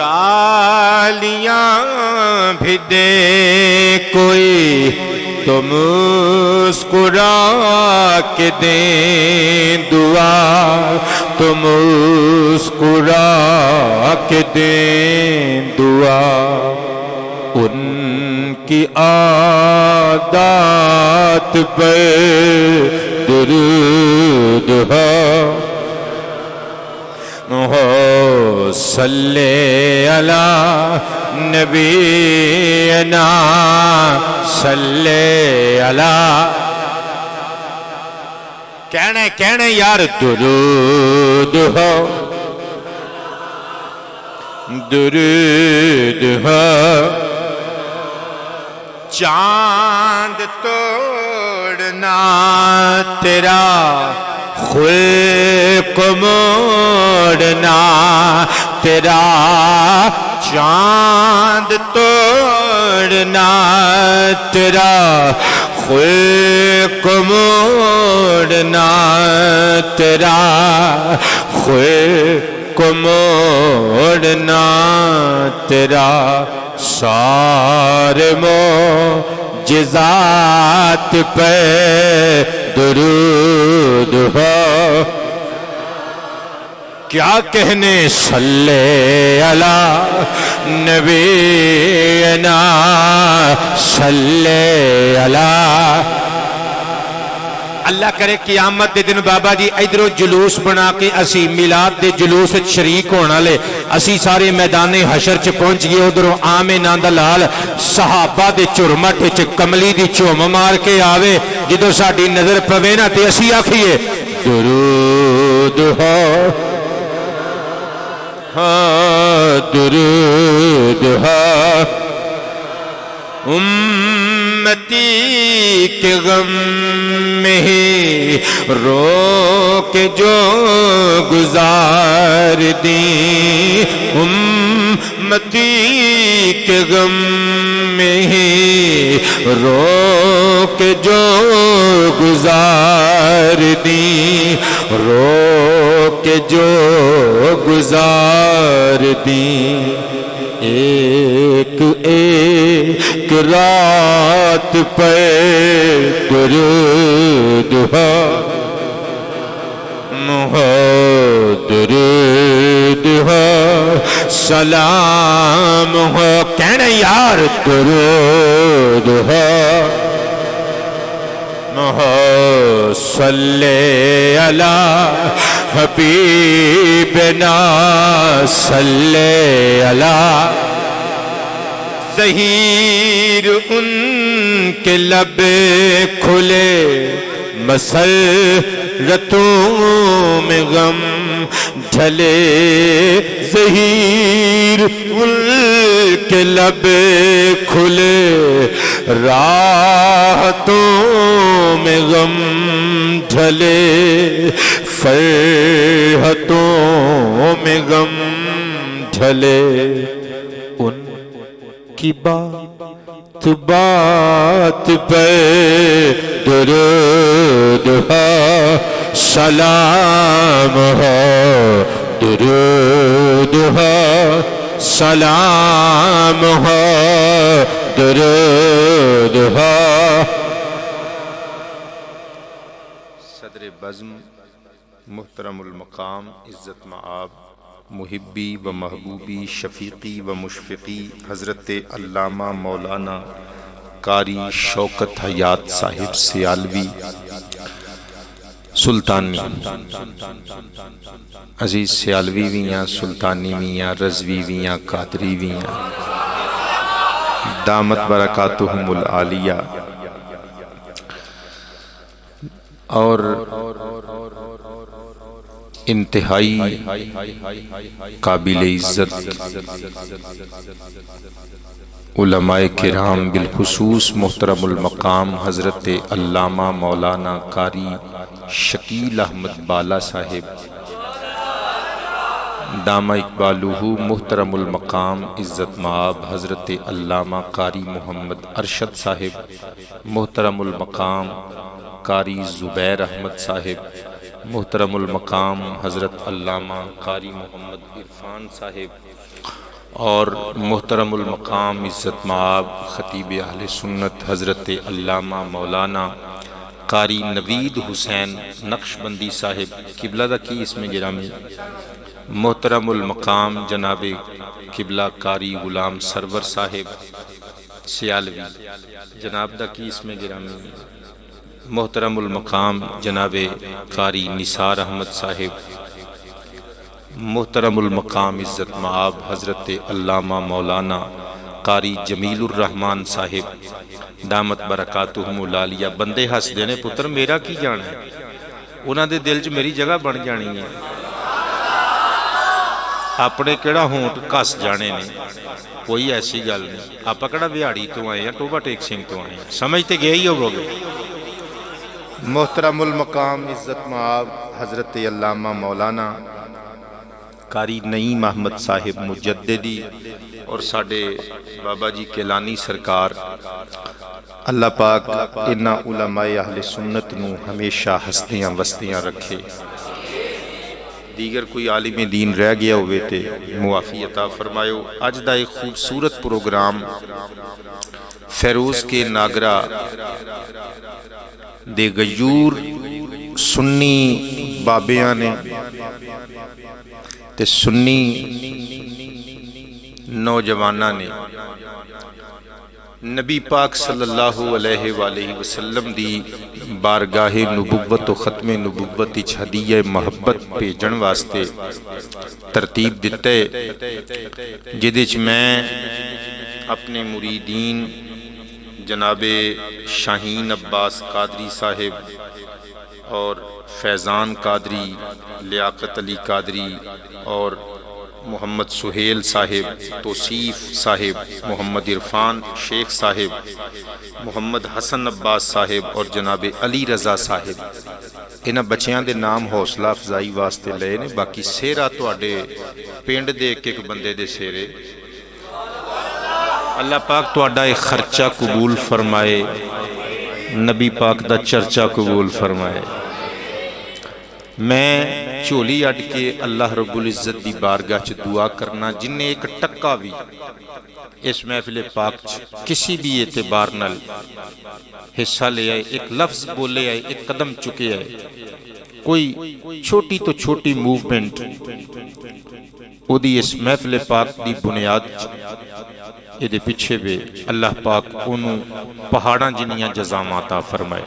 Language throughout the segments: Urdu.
گالیاں بھی دے کوئی تو مسکرا کے دیں دعا، تو مسکرا کے دیں دعا، ان کی عادات پر درود ہو صلی علی نبینا صلی علی، کہنے یار درود ہو، درود ہو، چاند توڑنا تیرا خلق موڑنا تیرا، چاند توڑنا تیرا خلق موڑنا تیرا، خلق موڑنا تیرا، سارے معجزات پہ درود ہو، کیا کہنے صلی علی نبینا صلی علی۔ اللہ کرے قیامت دے دن بابا جی ادھروں جلوس بنا کے اسی میلاد دے جلوس شریک ہونا لے، اسی سارے میدان حشر چ پہنچ گئے، ادھروں آمینہ دا لال صحابہ دے چرمٹ چ کملی دی چوم مار کے آوے، جدو ساڈی نظر پوے نا تے اسی آکھیے درود ہو، درود ہو، امتی کے غم میں ہی رو کے جو گزار دیں، امتی کے غم میں ہی رو کے جو گزار دیں، رو کے جو گزار دیں، ایک ایک رات پہ درود ہو، درود ہو، سلام ہو، کہنے یار درود ہو، صلی علی حبیبنا صلی علی، زہیر ان کے لب کھلے مسرتوں میں غم ڈھلے، زہیر ان کے لب کھلے راحتوں میں غم ڈھلے، فرحتوں میں غم ڈھلے، ان کی بات بات پہ درود ہو، سلام ہو، درود ہو، سلام ہو، درود ہو۔ صدر بزم محترم المقام عزت مآب محبی و محبوبی شفیقی و مشفقی حضرت علامہ مولانا قاری شوکت حیات صاحب سیالوی سلطانی، عزیز سیالوی بھی ہیں، سلطانی بھی ہیں، رضوی بھی ہیں، قادری بھی ہیں، دامت برکاتہم العالیہ، اور انتہائی قابل عزت علماء کرام بالخصوص محترم المقام حضرت علامہ مولانا قاری شکیل احمد بالا صاحب دامہ اقبالہ، محترم المقام عزت مآب حضرت علامہ قاری محمد ارشد صاحب، محترم المقام قاری زبیر احمد صاحب، محترم المقام حضرت علامہ قاری محمد عرفان صاحب، اور محترم المقام عزت مآب خطیب اہل سنت حضرت علامہ مولانا قاری نوید حسین نقشبندی صاحب قبلہ دا کی اس میں گرامی، محترم المقام جناب قبلہ قاری غلام سرور صاحب سیالوی جناب دا کی اس میں گرامی، محترم المقام جناب قاری نثار احمد صاحب، محترم المقام عزت مآب حضرت علامہ مولانا قاری جمیل الرحمن صاحب دامت برکاتہم العالیہ۔ بندے ہس دینے پتر میرا کی جانا ہے، انہاں دے دل چ میری جگہ بن جانی ہے، اپنے کیڑا ہونٹ کس جانے نے، کوئی ایسی گل نہیں، آپ کیڑا بہاڑی تو آئے ہیں، ٹوبہ ٹیک سنگھ تو آئے ہیں، سمجھتے گئے ہی ہو گے۔ محترم المقام عزت مآب حضرت علامہ مولانا قاری نعیم احمد صاحب مجددی اور ساڈے بابا جی کیلانی سرکار، اللہ پاک انہاں علماء اہل سنت نو ہمیشہ ہستیاں وستیاں رکھے، دیگر کوئی عالم دین رہ گیا ہوئے تے معافی عطا فرمایو۔ اج دا ایک خوبصورت پروگرام فیروز کے ناگرہ دے غیور سنی بابیاں نے تے سنی نوجوانہ نے نبی پاک صلی اللہ علیہ وآلہ وسلم دی بارگاہ نبوت و ختم نبوت اچ ہدیہ محبت بھیجن واسطے ترتیب دیتے، جدیچ میں اپنے مریدین جناب شاہین عباس قادری صاحب اور فیضان قادری، لیاقت علی قادری اور محمد سہیل صاحب، توصیف صاحب، محمد عرفان شیخ صاحب، محمد حسن عباس صاحب اور جناب علی رضا صاحب، انہاں بچیاں دے نام حوصلہ افزائی واسطے لے نے، باقی سیرا تواڈے پنڈ دے ایک بندے دے سیرے، اللہ پاک تواڈا ایک خرچہ قبول فرمائے، نبی پاک دا چرچہ قبول فرمائے۔ میں چولی اڈ کے اللہ رب العزت دی بارگاہ چ دعا کرنا، جن نے ایک ٹکا بھی اس محفل پاک کسی بھی اعتبار نال حصہ لے آئے، ایک لفظ بولے آئے، ایک قدم چکے آئے، کوئی چھوٹی تو چھوٹی موومنٹ او دی اس محفل پاک دی بنیاد یہ دے پیچھے بے اللہ پاک انہوں پہاڑاں جنیاں جزام عطا فرمائے۔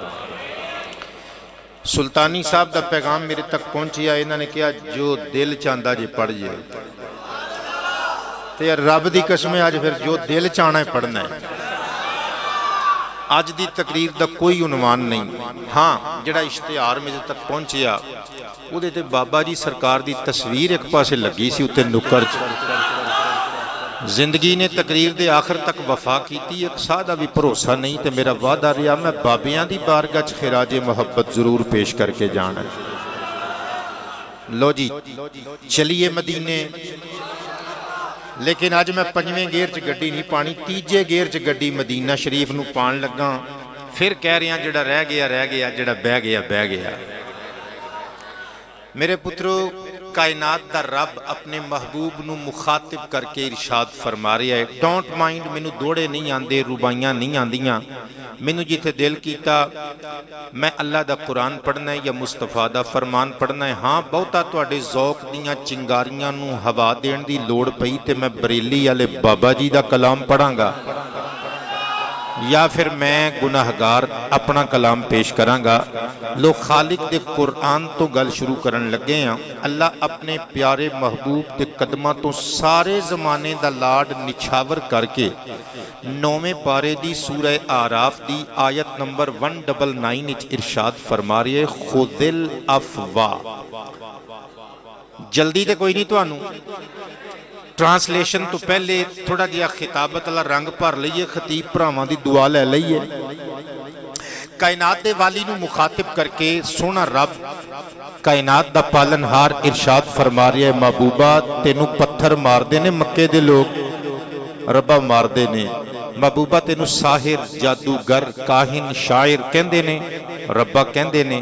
سلطانی صاحب دا پیغام میرے تک پہنچیا، انہوں نے کہا جو دل چاندہ جے پڑھ جائے، تو یار رب دی قسم ہے آج پھر جو دل چانا ہے پڑھنا ہے۔ آج دی تقریر دا کوئی عنوان نہیں، ہاں جڑا اشتہار میرے تک پہنچیا وہ دیتے بابا جی سرکار دی تصویر ایک پاسے لگی سی اتے نکر زندگی نے تقریر دے آخر تک وفا کیتی، ایک سادہ بھی بھروسہ نہیں تے میرا وعدہ رہا میں بابیاں دی بارگاہ چ خراج محبت ضرور پیش کر کے جانا ہے۔ لو جی چلیے مدینے، لیکن آج میں 5ویں گیئر چ گڈی نہیں پانی، 3جے گیئر چ گڈی مدینہ شریف نو پان لگا، پھر کہہ رہے ہیں جڑا رہ گیا جڑا بہ گیا۔ میرے پترو، کائنات دا رب اپنے محبوب نو مخاطب کر کے ارشاد فرما رہا ہے، ڈونٹ مائنڈ، مینو دوڑے نہیں آندے، روبائیاں نہیں آندیاں، مینو جیتے دل کیتا میں اللہ دا قرآن پڑھنا ہے یا مصطفیٰ دا فرمان پڑھنا ہے۔ ہاں بہتا تواڈے ذوق دیاں چنگاریاں نو ہوا دین دی لوڑ پئی تے میں بریلی والے بابا جی دا کلام پڑھاں گا، یا پھر میں گناہگار اپنا کلام پیش کراں گا۔ لوگ خالق دے قرآن تو گل شروع کرن لگے ہیں۔ اللہ اپنے پیارے محبوب دے قدمہ تو سارے زمانے دا لاڈ نچھاور کر کے 9ویں پارے دی سورہ آراف دی آیت نمبر 199 ارشاد فرما رہی ہے، خذل افواہ۔ جلدی تے کوئی نہیں تو آنو ٹرانسلیشن تو پہلے تھوڑا جیا خطابت اللہ رنگ پر لئیے، خطیب پراواں دی دعا لے لئیے۔ کائنات دے والی نو مخاطب کر کے سونا رب کائنات دا پالنہار ارشاد فرما رہی ہے، محبوبہ تینو پتھر مار دینے مکے دے لوگ، ربا مار دینے، محبوبہ تینو ساحر، جادوگر، کاہن، شاعر کہندے نے، ربا کہندے نے،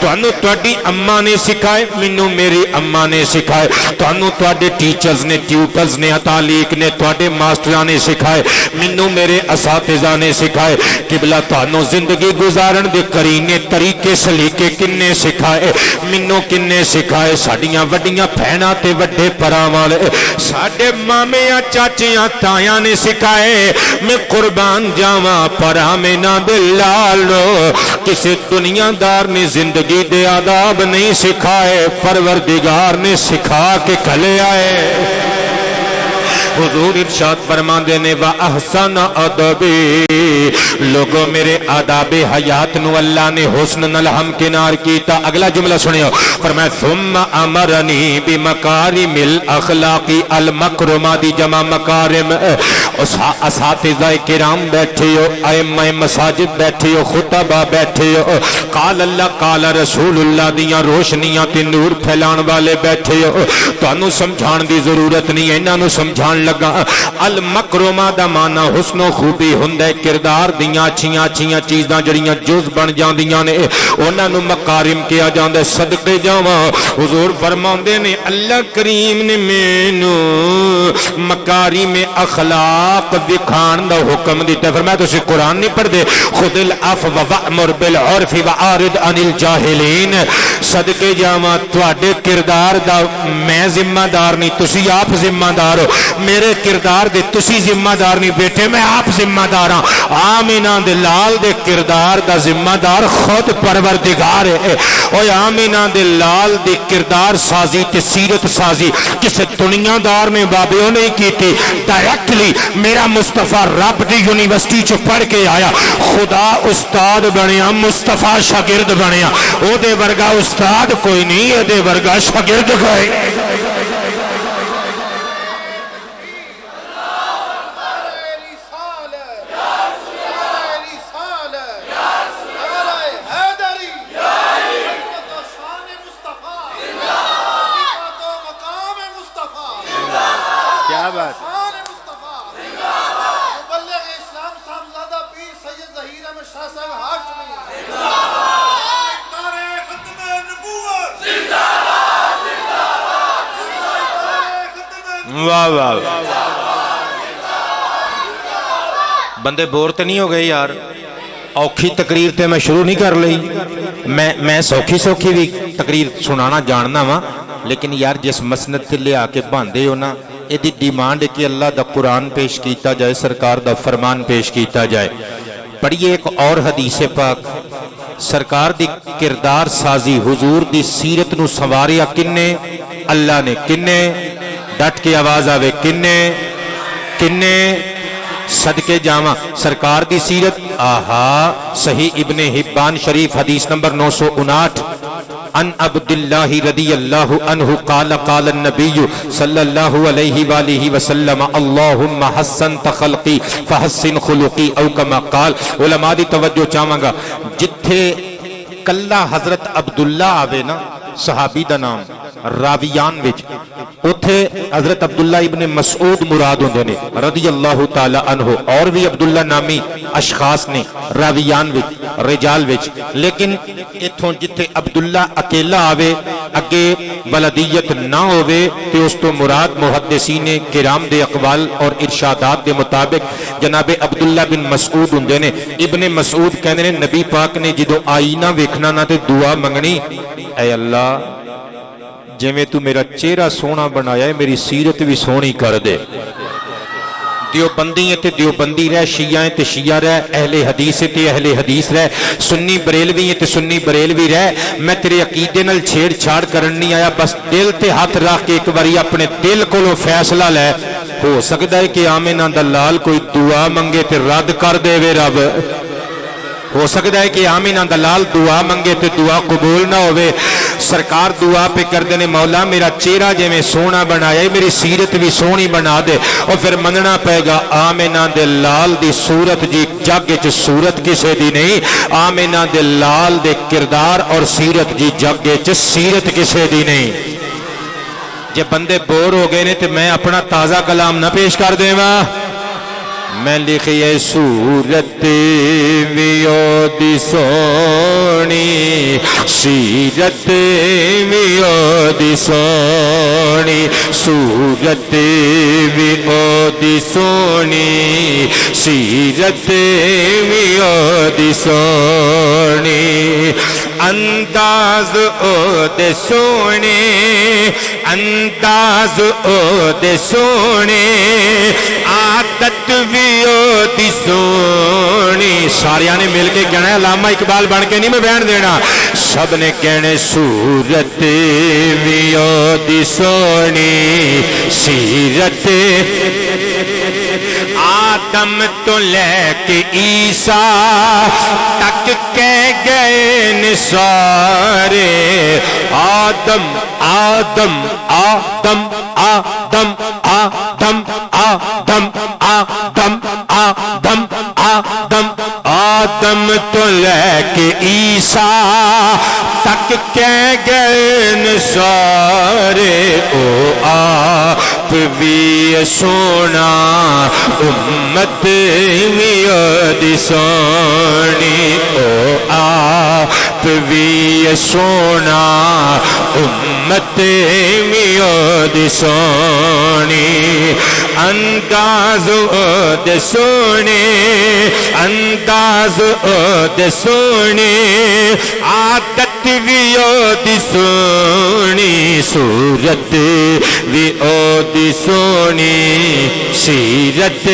تانوں تہاڈی اما نے سکھائے مینوں میری اما نے سکھائے تانوں تہاڈے ٹیچرز نے ٹیوٹرز نے تعلیق نے تہاڈے ماسٹراں نے سکھائے مینوں میرے اساتذہ نے سکھائے قبلہ تانوں زندگی گزارن دے کرینے طریقے سلیقے کنے سکھائے مینوں کنے سکھائے ساڈیاں وڈیاں بہناں تے وڈے پراں والے ساڈے مامیاں چاچیاں تایاں نے سکھائے میں قربان جاواں پر آمینہ بلال کسی دنیا دار نے زندگی دے آداب نہیں سکھائے پروردگار نے سکھا کے کھلے آئے حضور ارشاد فرماندے نے وَأَحْسَنَ أَدَبِي لوگو میرے آداب حیات نو اللہ نے حسن نال ہمکنار کیتا اگلا جملہ سنیو فرمایا ثم امرنی بمکارم الاخلاق المکرمہ دی جمع مکارم اساتذہ کرام بیٹھے ہو ائمہ مساجد بیٹھے ہو خطبہ بیٹھے ہو قال اللہ قال رسول اللہ دیاں روشنیاں تے نور پھیلان والے بیٹھے ہو تانوں سمجھان دی ضرورت نہیں ہے انہاں نوں سمجھان لگا المکرمہ دا معنی حسن و خوبی ہندے کردار دیاں اچھیاں چیزاں جڑیاں جز بن جاندیاں نے انہاں نوں مکارم کیا جاندا صدقے جاواں حضور فرماندے نے اللہ کریم نے مینوں مکارم اخلاق دکھان دا حکم دیتا فرمایا تسی قرآن نہیں پڑھ دے خذ العفو وأمر بالعرف وأعرض عن الجاہلین صدقے جاواں تواڈے کردار دا میں ذمہ دار نہیں تسی آپ ذمہ دار ہو میرے کردار دے تسی ذمہ دار نہیں بیٹے میں آپ ذمہ دار ہاں آمینہ دے لال دے کردار دا ذمہ دار خود پروردگار ہے اوہ آمینہ دے لال دے کردار سازی تے سیرت سازی کسے دنیا دار نے بابیوں نہیں کی تھی ڈائریکٹلی میرا مصطفیٰ رب دی یونیورسٹی چو پڑھ کے آیا خدا استاد بنیا مصطفیٰ شاگرد بنیا او دے ورگا استاد کوئی نہیں او دے ورگا شاگرد کوئی واہ واہ بندے بور تے نہیں ہو گئے یار اوکھی تقریر تے میں شروع نہیں کر لئی میں سوکھی بھی تقریر سنانا جاننا وا لیکن یار جس مسند تے لے آ کے باندھے ہو نا یہ دی ڈیمانڈ ہے کہ اللہ دا قرآن پیش کیتا جائے سرکار دا فرمان پیش کیتا جائے پڑھیے ایک اور حدیث پاک سرکار دی کردار سازی حضور دی سیرت نو سواریا کنے اللہ نے کنے ڈٹ کے آواز آوے کنے صدقے جاواں سرکار دی سیرت آہا صحیح ابن حبان شریف حدیث نمبر 959 ان عبداللہ رضی اللہ عنہ قال قال النبی صلی اللہ علیہ وآلہ وسلم اللہم حسن تخلقی فحسن خلقی او کما قال علماء دی توجہ چاہاں گا جتھے کلہ حضرت عبداللہ آوے نا صحابی دا نام راویان وچ اتھے حضرت عبداللہ ابن مسعود مراد ہوندے نے رضی اللہ تعالی عنہ اور بھی عبداللہ نامی اشخاص نے راویان وچ رجال وچ لیکن اتھوں جتھے عبداللہ اکیلا آوے اگے بلدیت نہ ہووے تے اس تو مراد محدثین کرام دے اقوال اور ارشادات دے مطابق جناب عبداللہ بن مسعود ہوندے نے ابن مسعود کہندے نے نبی پاک نے جدو آئینہ ویکھنا نہ تے دعا منگنی اے اللہ جے میں تو میرا چہرہ سونا بنایا ہے میری سیرت بھی سونی کر دے دیوبندی ہیں تے دیوبندی رہ شیعہ ہیں تے شیعہ رہ اہل حدیث ہیں تے اہل حدیث رہ سنی بریلوی ہیں تے سنی بریلوی رہ میں تیرے عقیدے نال چھیڑ چھاڑ کرن نہیں آیا بس دل تے ہاتھ رکھ کے ایک باری اپنے دل کولوں فیصلہ لے ہو سکتا ہے کہ آمینہ دلال کوئی دعا منگے تے رد کر دے وے رب ہو سکتا ہے کہ آمینہ دلال دعا منگے تے دعا قبول نہ ہوئے سرکار دعا پہ کر دینے مولا میرا چہرہ جے میں سونا بنایا ہے میری سیرت بھی سونی بنا دے اور پھر مننا پہ گا آمینہ دلال دی صورت جی جگ چ صورت کسے دی نہیں آمینہ دلال دے کردار اور سیرت جی جگ چ سیرت کسے دی نہیں جے بندے بور ہو گئے نے تے میں اپنا تازہ کلام نہ پیش کر دے ماں میں لکھیے صورت ویو دی سونی سونی سیرت وی او دی سونی صورت وی او دی سونی سیرت وی او دی سونی انداز او دے سونے انداز او دے سونے عادت وی او دی سونی ساریاں نے مل کے کہنا ہے علامہ اقبال بن کے نہیں میں بیان دینا سب نے کہنے صورت وی او دی سونی سیرت آدم تو لے کے عیسیٰ تک کہہ گئے نثارے آدم آدم آدم آدم آدم آدم آدم آدم آدم آدم تو لے کے عیسیٰ تک کہہ گئے نثارے او آپ بھی سونا امت وی دی سونی او آپ بھی سونا امت وی دی سونی انداز دے سونے انداز دے سونے عادت وی دی سونی صورت وی دی سونی سیرت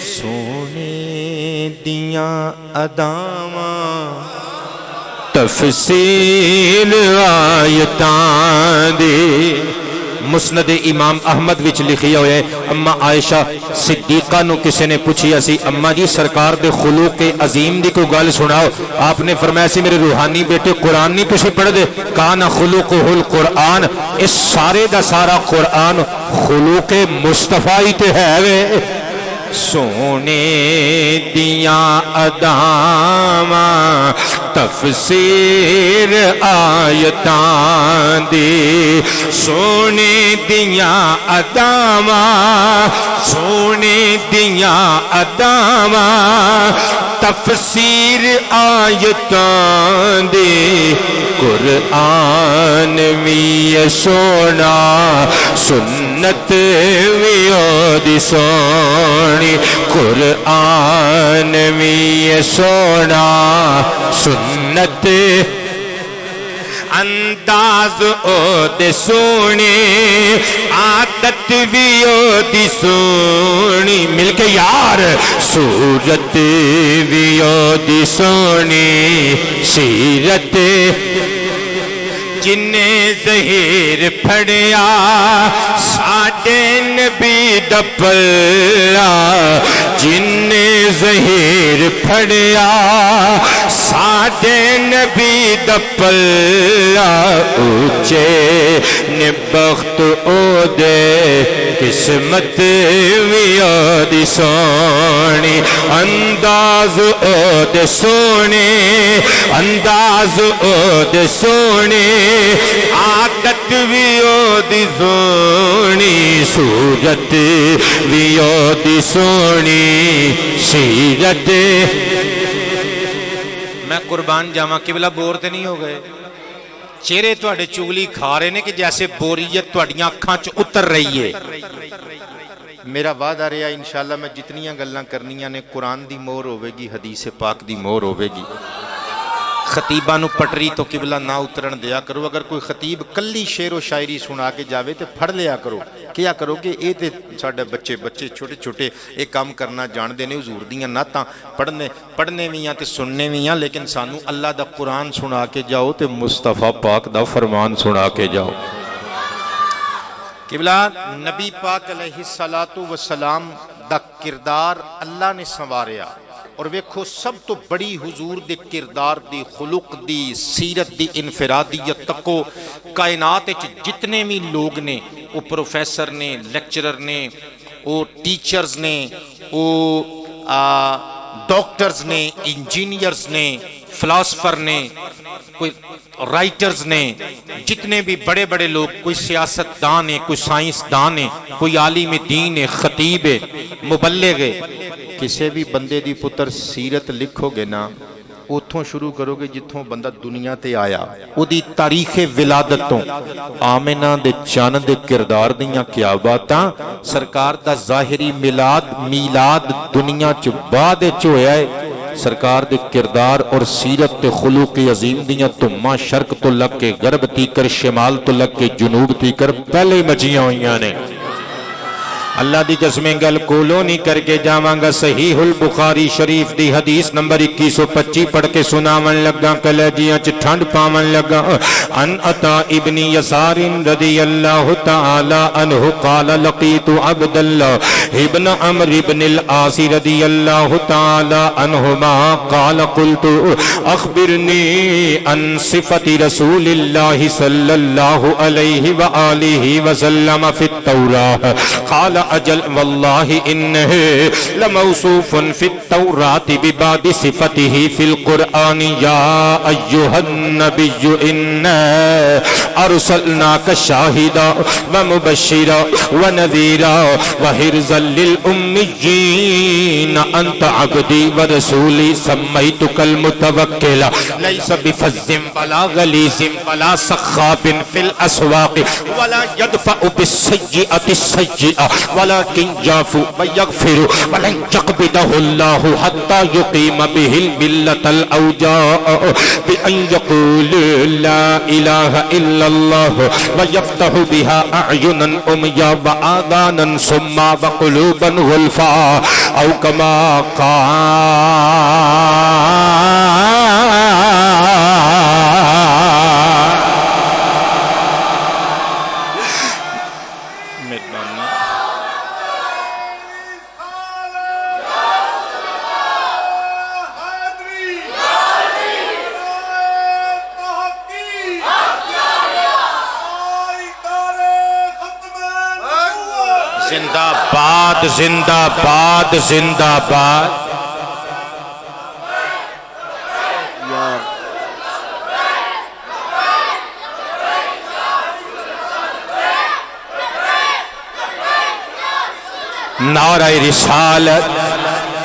سونے دیاں اداواں تفصیل آیتاں دی مسند امام احمد وچ لکھیا ہوئے اما عائشہ صدیقہ نو کسی نے پوچھیا سی اما جی سرکار دے خلوق عظیم دی کوئی گل سناؤ آپ نے فرمایا سی میرے روحانی بیٹے قرآن نہیں تسی پڑھ دے کان خلوقہ القرآن اس سارے دا سارا قرآن خلوق مصطفی تے ہے وے سونے دیاں اداواں تفسیر آیتاں دی سونے دیاں اداواں سونے دیاں اداواں تفسیر آیتاں دی قرآن وی سونا سنت وی دی سونی قرآن وی سونا سنت انداز او دے سونے عادت وی او دی سونی مل کے یار صورت وی او دی سونی سیرت جنہیں زہیر پھڑیا ساڈے نبی دا پلا جنہیں زہیر پھڑیا ساڈے نبی دا پلا اونچے نے بخت او دے قسمت وی او دی سونی انداز او دے سونے انداز او دے سونے عادت وی او دی سونی صورت وی او دی سونی سیرت میں قربان جاواں قبلہ بور تے نہیں ہو گئے چہرے تواڈے چگلی کھا رہے نے کہ جیسے بوریت تواڈیاں اکھاں چ اتر رہی ہے میرا وعدہ رہا انشاءاللہ میں جتنیاں گلاں کرنیاں نے قرآن دی مہر ہوے گی حدیث پاک دی مہر ہوے گی خطیبہ نو پٹری تو قبلہ نہ اترن دیا کرو اگر کوئی خطیب کلی شعر و شاعری سنا کے جاوے تے پڑھ لیا کرو کیا کرو کہ اے تے ساڈے بچے چھوٹے چھوٹے ایک کام کرنا جان دے نے حضور دیاں نعتاں پڑھنے ویاں تے سننے ویاں لیکن سانو اللہ دا قرآن سنا کے جاؤ تے مصطفیٰ پاک دا فرمان سنا کے جاؤ قبلہ نبی پاک علیہ السلام دا کردار اللہ نے سنواریا اور ویکھو سب تو بڑی حضور دے کردار دی خلق دی سیرت دی انفرادیت تکو کائنات جتنے بھی لوگ نے وہ پروفیسر نے لیکچرر نے وہ ٹیچرز نے وہ ڈاکٹرز نے انجینئرز نے فلاسفر نے کوئی رائٹرز نے، جتنے بھی بڑے بڑے لوگ، کوئی سیاستدان ہے، کوئی سائنسدان ہے، کوئی عالم دین ہے، خطیب ہے، مبلغ ہے، کسی بھی بندے دی پتر سیرت لکھو گے نا، اتھوں شروع کرو گے جتھوں بندہ دنیا تے آیا، او دی تاریخ ولادت تو آمنہ دے چان دے کردار دیاں کیا باتاں، سرکار دا ظاہری میلاد دنیا چ بعد وچ ہویا ہے، سرکار دے کردار اور سیرت تے خلوق عظیم دیاں تماں شرق تو لگ کے غرب تیکر، شمال تو لگ کے جنوب تیکر پہلے مچیاں ہوئیاں نے۔ اللہ دی قسمیں گل کولو نہیں کر کے جاواں گا، صحیح البخاری شریف دی حدیث نمبر 2125 پڑھ کے سناون لگا، کلیجیاں چ ٹھنڈ پاون لگا۔ ان عطا ابن یسار رضی اللہ تعالی عنہ قال لقیت عبد اللہ ابن عمرو ابن العاص رضی اللہ تعالی عنہما قال قلت اخبرنی عن صفت رسول اللہ صلی اللہ علیہ وآلہ وسلم فی التوراۃ قال اجل واللہ انہ لموصوف فی التوراۃ ببعض صفته فی القرآن یا ایہا النبی انا ارسلناک شاہدا ومبشرا ونذیرا وحرزا للأمیین انت عبدی ورسولی سمیتک المتوکل لیس بفظ ولا غلیظ ولا سخاب فی الاسواق ولا يدفع بالسیئۃ السیئۃ ولكن يعفو ويغفر ولن يقبضه الله حتى يقيم به الملة الأوجاء بأن يقول لا إله إلا الله ويفتح بها أعينا أميا وآذانا صما وقلوبا غلفا أو كما زندہ باد زندہ باد زندہ باد۔ نعرہ رسالت،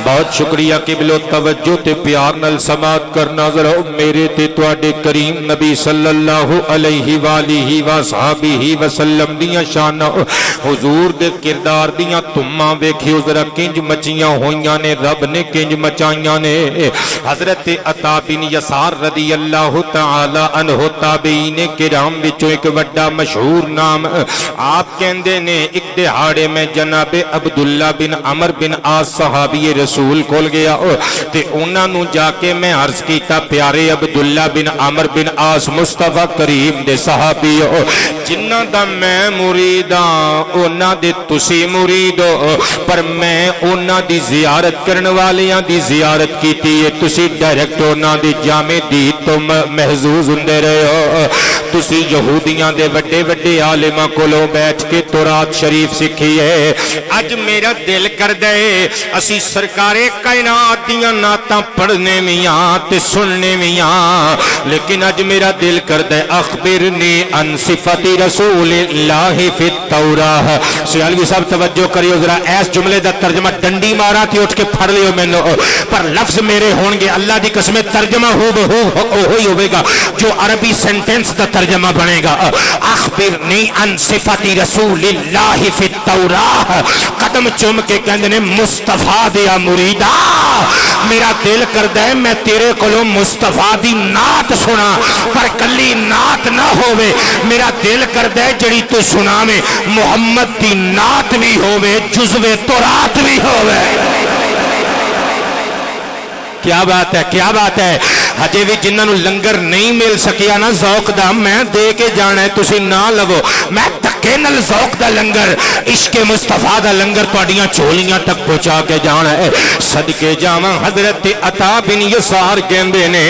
بہت شکریہ قبلو توجہ تے پیار نال سماعت کرنا ذرا میرے تے تواڈے کریم نبی صلی اللہ علیہ وآلہ وصحبہ وسلم دیاں شاناں حضور دے کردار دیاں تماں ویکھیو ذرا کنج مچیاں ہویاں نے، رب نے کنج مچائیاں نے۔ حضرت عطا بن یسار رضی اللہ تعالی عنہ تابعین کرام وچوں ایک وڈا مشہور نام، آپ کہندے نے ایک دہاڑے میں جناب عبداللہ بن عمر بن عاص صحابی رسول کول گیا تے انہاں نو جا کے میں عرض کیتا پیارے عبداللہ بن عمر بن عاص مصطفیٰ کریم دے صحابی جنہاں دا میں مرید ہاں انہاں دے تسی مرید ہو، پر میں انہاں دی زیارت کرن والیاں دی زیارت کیتی ہے، تسی ڈائریکٹ انہاں دی جامع دید تو محظوظ ہوندے رہے ہو، تسی یہودیاں دے وڈے وڈے عالماں کولوں بیٹھ کے تورات شریف سکھی ہے۔ اج میرا دل کر دے اسی سرکار کائنات دیاں نعتاں پڑھنے میاں تے سننے میاں، لیکن اج میرا دل کردا ہے اخبرنی عن صفات رسول اللہ فی التوراۃ۔ سیالوی صاحب توجہ کریو ذرا، اس جملے دا ترجمہ ڈنڈی مارا تے اٹھ کے پڑھ لیو مینوں، پر لفظ میرے ہون گے اللہ دی قسم ترجمہ ہو بہو وہی ہوے گا جو عربی سینٹنس دا ترجمہ بنے گا۔ اخبرنی عن صفات رسول اللہ فی التوراۃ، قدم چوم کے کہندے نے مصطفیٰ دیا مریدا، میرا دل کردا ہے میں تیرے کولوں مصطفیٰ دی نعت سنا، پر کلی نعت نہ ہووے، میرا دل کردا ہے جڑی تو سناویں محمد دی نعت بھی ہووے، جزوے تورات بھی ہووے۔ کیا بات ہے، کیا بات ہے۔ ہجے بھی جنہاں نوں لنگر نہیں مل سکیا نا ذوق دا، میں دے کے جانا ہے، تسی نہ لو، میں دھکے نال ذوق دا لنگر عشق مصطفیٰ دا لنگر تہاڈیاں چولیاں تک پہنچا کے جانا ہے صدقے جاواں حضرت عطا بن یسار کہندے نے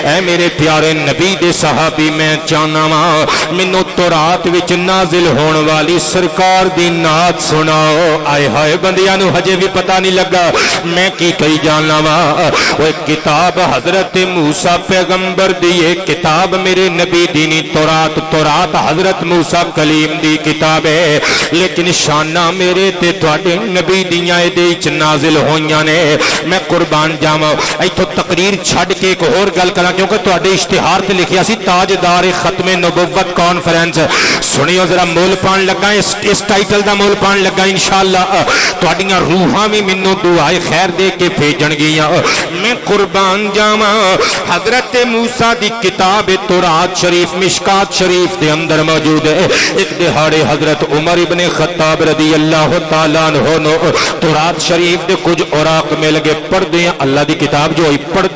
اے میرے پیارے نبی دے صحابی میں چاہنا وا مینوں تورات وچ نازل ہون والی سرکار دی نعت سناؤ آئے ہائے بندیاں نو ہجے بھی پتہ نہیں لگا میں کی کہی جانا وا وہ کتاب حضرت موسیٰ پیغمبر دی ایک کتاب میرے نبی دینی تورات حضرت موسیٰ کلیم دی کتاب ہے لیکن شانہ میرے تے تواڈے نبی دیاں دے وچ نازل ہوئیاں نے میں قربان جاواں ایتھوں تقریر چھڈ کے ایک اور گل کراں کیونکہ تواڈے اشتہار تے لکھیا سی تاجدار ختم نبوت کانفرنس سنیو ذرا مول پان لگا اس ٹائٹل دا مول پان لگا انشاءاللہ تواڈیاں روحاں بھی مینوں دعائے خیر دے کے بھیجن گیاں میں قربان جاواں حضرت موسیٰ دی کتاب تورات شریف مشکات شریف دے اندر موجود ہے ایک دہاڑے حضرت عمر ابن خطاب رضی اللہ تعالیٰ عنہ نو تورات شریف دے کچھ اوراق مل گئے پڑھ دیاں اللہ دی کتاب جو ہوئی پڑھ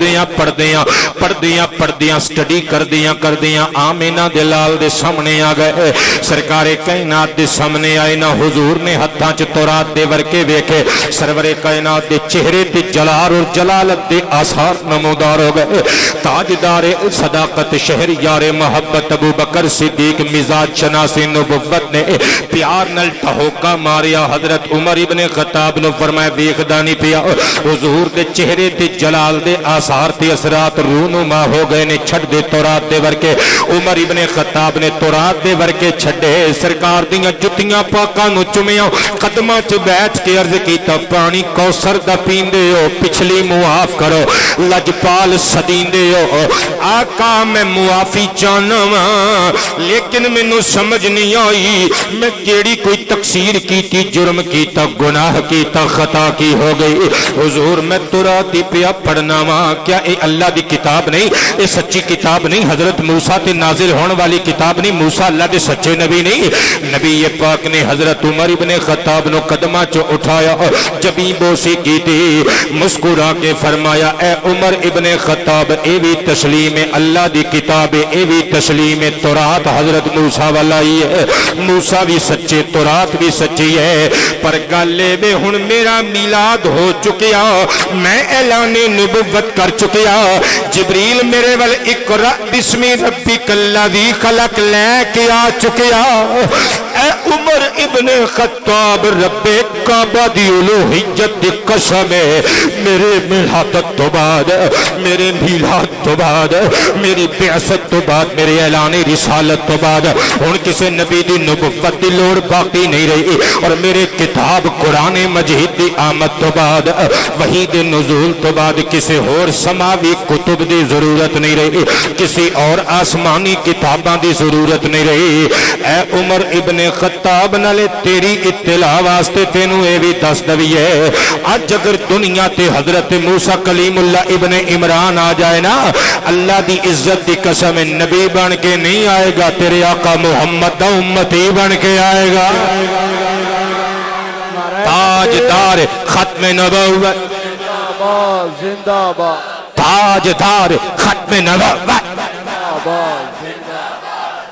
دیاں سٹڈی کر دیاں آمینہ دلال دے سامنے آ گئے سرکار کائنات دے سامنے آئے نہ حضور نے ہتھاں چ تورات دے ورکے ویکھے سرور کائنات دے چہرے تے جلال اور جلالت دے آثار نمودار ہو گئے تاجدار صداقت شہر یار محبت ابو بکر صدیق مزاج شناس نبوت نے پیار نل ٹھوکا ماریا حضرت عمر ابن خطاب نو فرمایا ویکھدا نہیں پیا حضور دے چہرے تے جلال دے آثار تے اثرات رونما ہو گئے نے چھڈ دے تورات دے ورکے عمر ابن خطاب نے تورات دے ورکے چھڈے سرکار دیاں جتیاں پاکاں نو چومیاں قدماں چ بیٹھ کے عرض کیتا پانی کوثر دا پیندے ہو پچھلی معاف کرو لجپال سدیندے ہو آقا میں معافی چاہنا وا لیکن مینوں سمجھ نہیں آئی میں کیڑی کوئی تقصیر کیتی جرم کیتا گناہ کیتا خطا کی ہو گئی حضور میں تورات دی پیا پڑھنا وا کیا اے اللہ دی کتاب نہیں اے سچی کتاب نہیں حضرت موسیٰ تے نازل ہون والی کتاب نہیں موسیٰ اللہ دے سچے نبی نہیں نبی پاک نے حضرت عمر ابن خطاب نو قدمہ چو اٹھایا جبیں بوسی کی تھی مسکرا کے فرمایا اے عمر ابن خطاب اے بھی تسلیم اللہ دی کتاب اے بھی تسلیم تورات حضرت موسیٰ والا ہی ہے موسیٰ بھی سچے تورات بھی سچی ہے پر گالے میں ہن میرا میلاد ہو چکیا میں اعلان نبوت کر چکیا جبریل میرے ول اقرا بسم ربک الذی خلق لے کے آ چکیا اے عمر ابن خطاب رب کعبہ دی الوہیت دی قسم ہے میرے میلاد تو بعد میری بعثت تو بعد میرے اعلان رسالت تو بعد ہن کسے نبی دی نبوت دی لوڑ باقی نہیں رہی اور میرے کتاب قرآن مجید دی آمد تو بعد وحی دے نزول تو بعد کسی اور سماوی کتب دی ضرورت نہیں رہی کسی اور آسمانی کتاباں دی ضرورت نہیں رہی اے عمر ابن خطاب نالے تیری اطلاع واسطے تینوں اے بھی دس دویے آج اگر دنیا تے حضرت موسیٰ کلیم اللہ ابن عمران آ جائے نا اللہ دی عزت دی قسم نبی بن کے نہیں آئے گا تیرے آقا محمد دا امتی بن کے آئے گا تاجدار ختم نبوت زندہ باد تاجدار ختم نبوت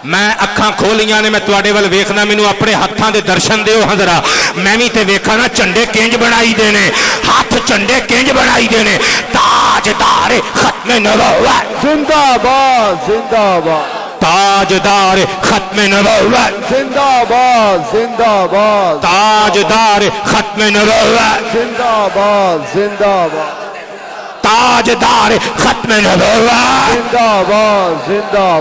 میں اکھاں کھولیاں نے میں تواڈے ول ویکھنا مینوں اپنے ہتھاں دے درشن دیو حضرا میں بھی تے ویکھا نا چنڈے کنج بنائی دے نے ہاتھ چنڈے کنج بنائی دے نے تاجدار ختم نبوت زندہ باد تاجدار ختم نبوت زندہ باد تاجدار ختم نبوت زندہ باد تاجدار ختم نبوت زندہ باد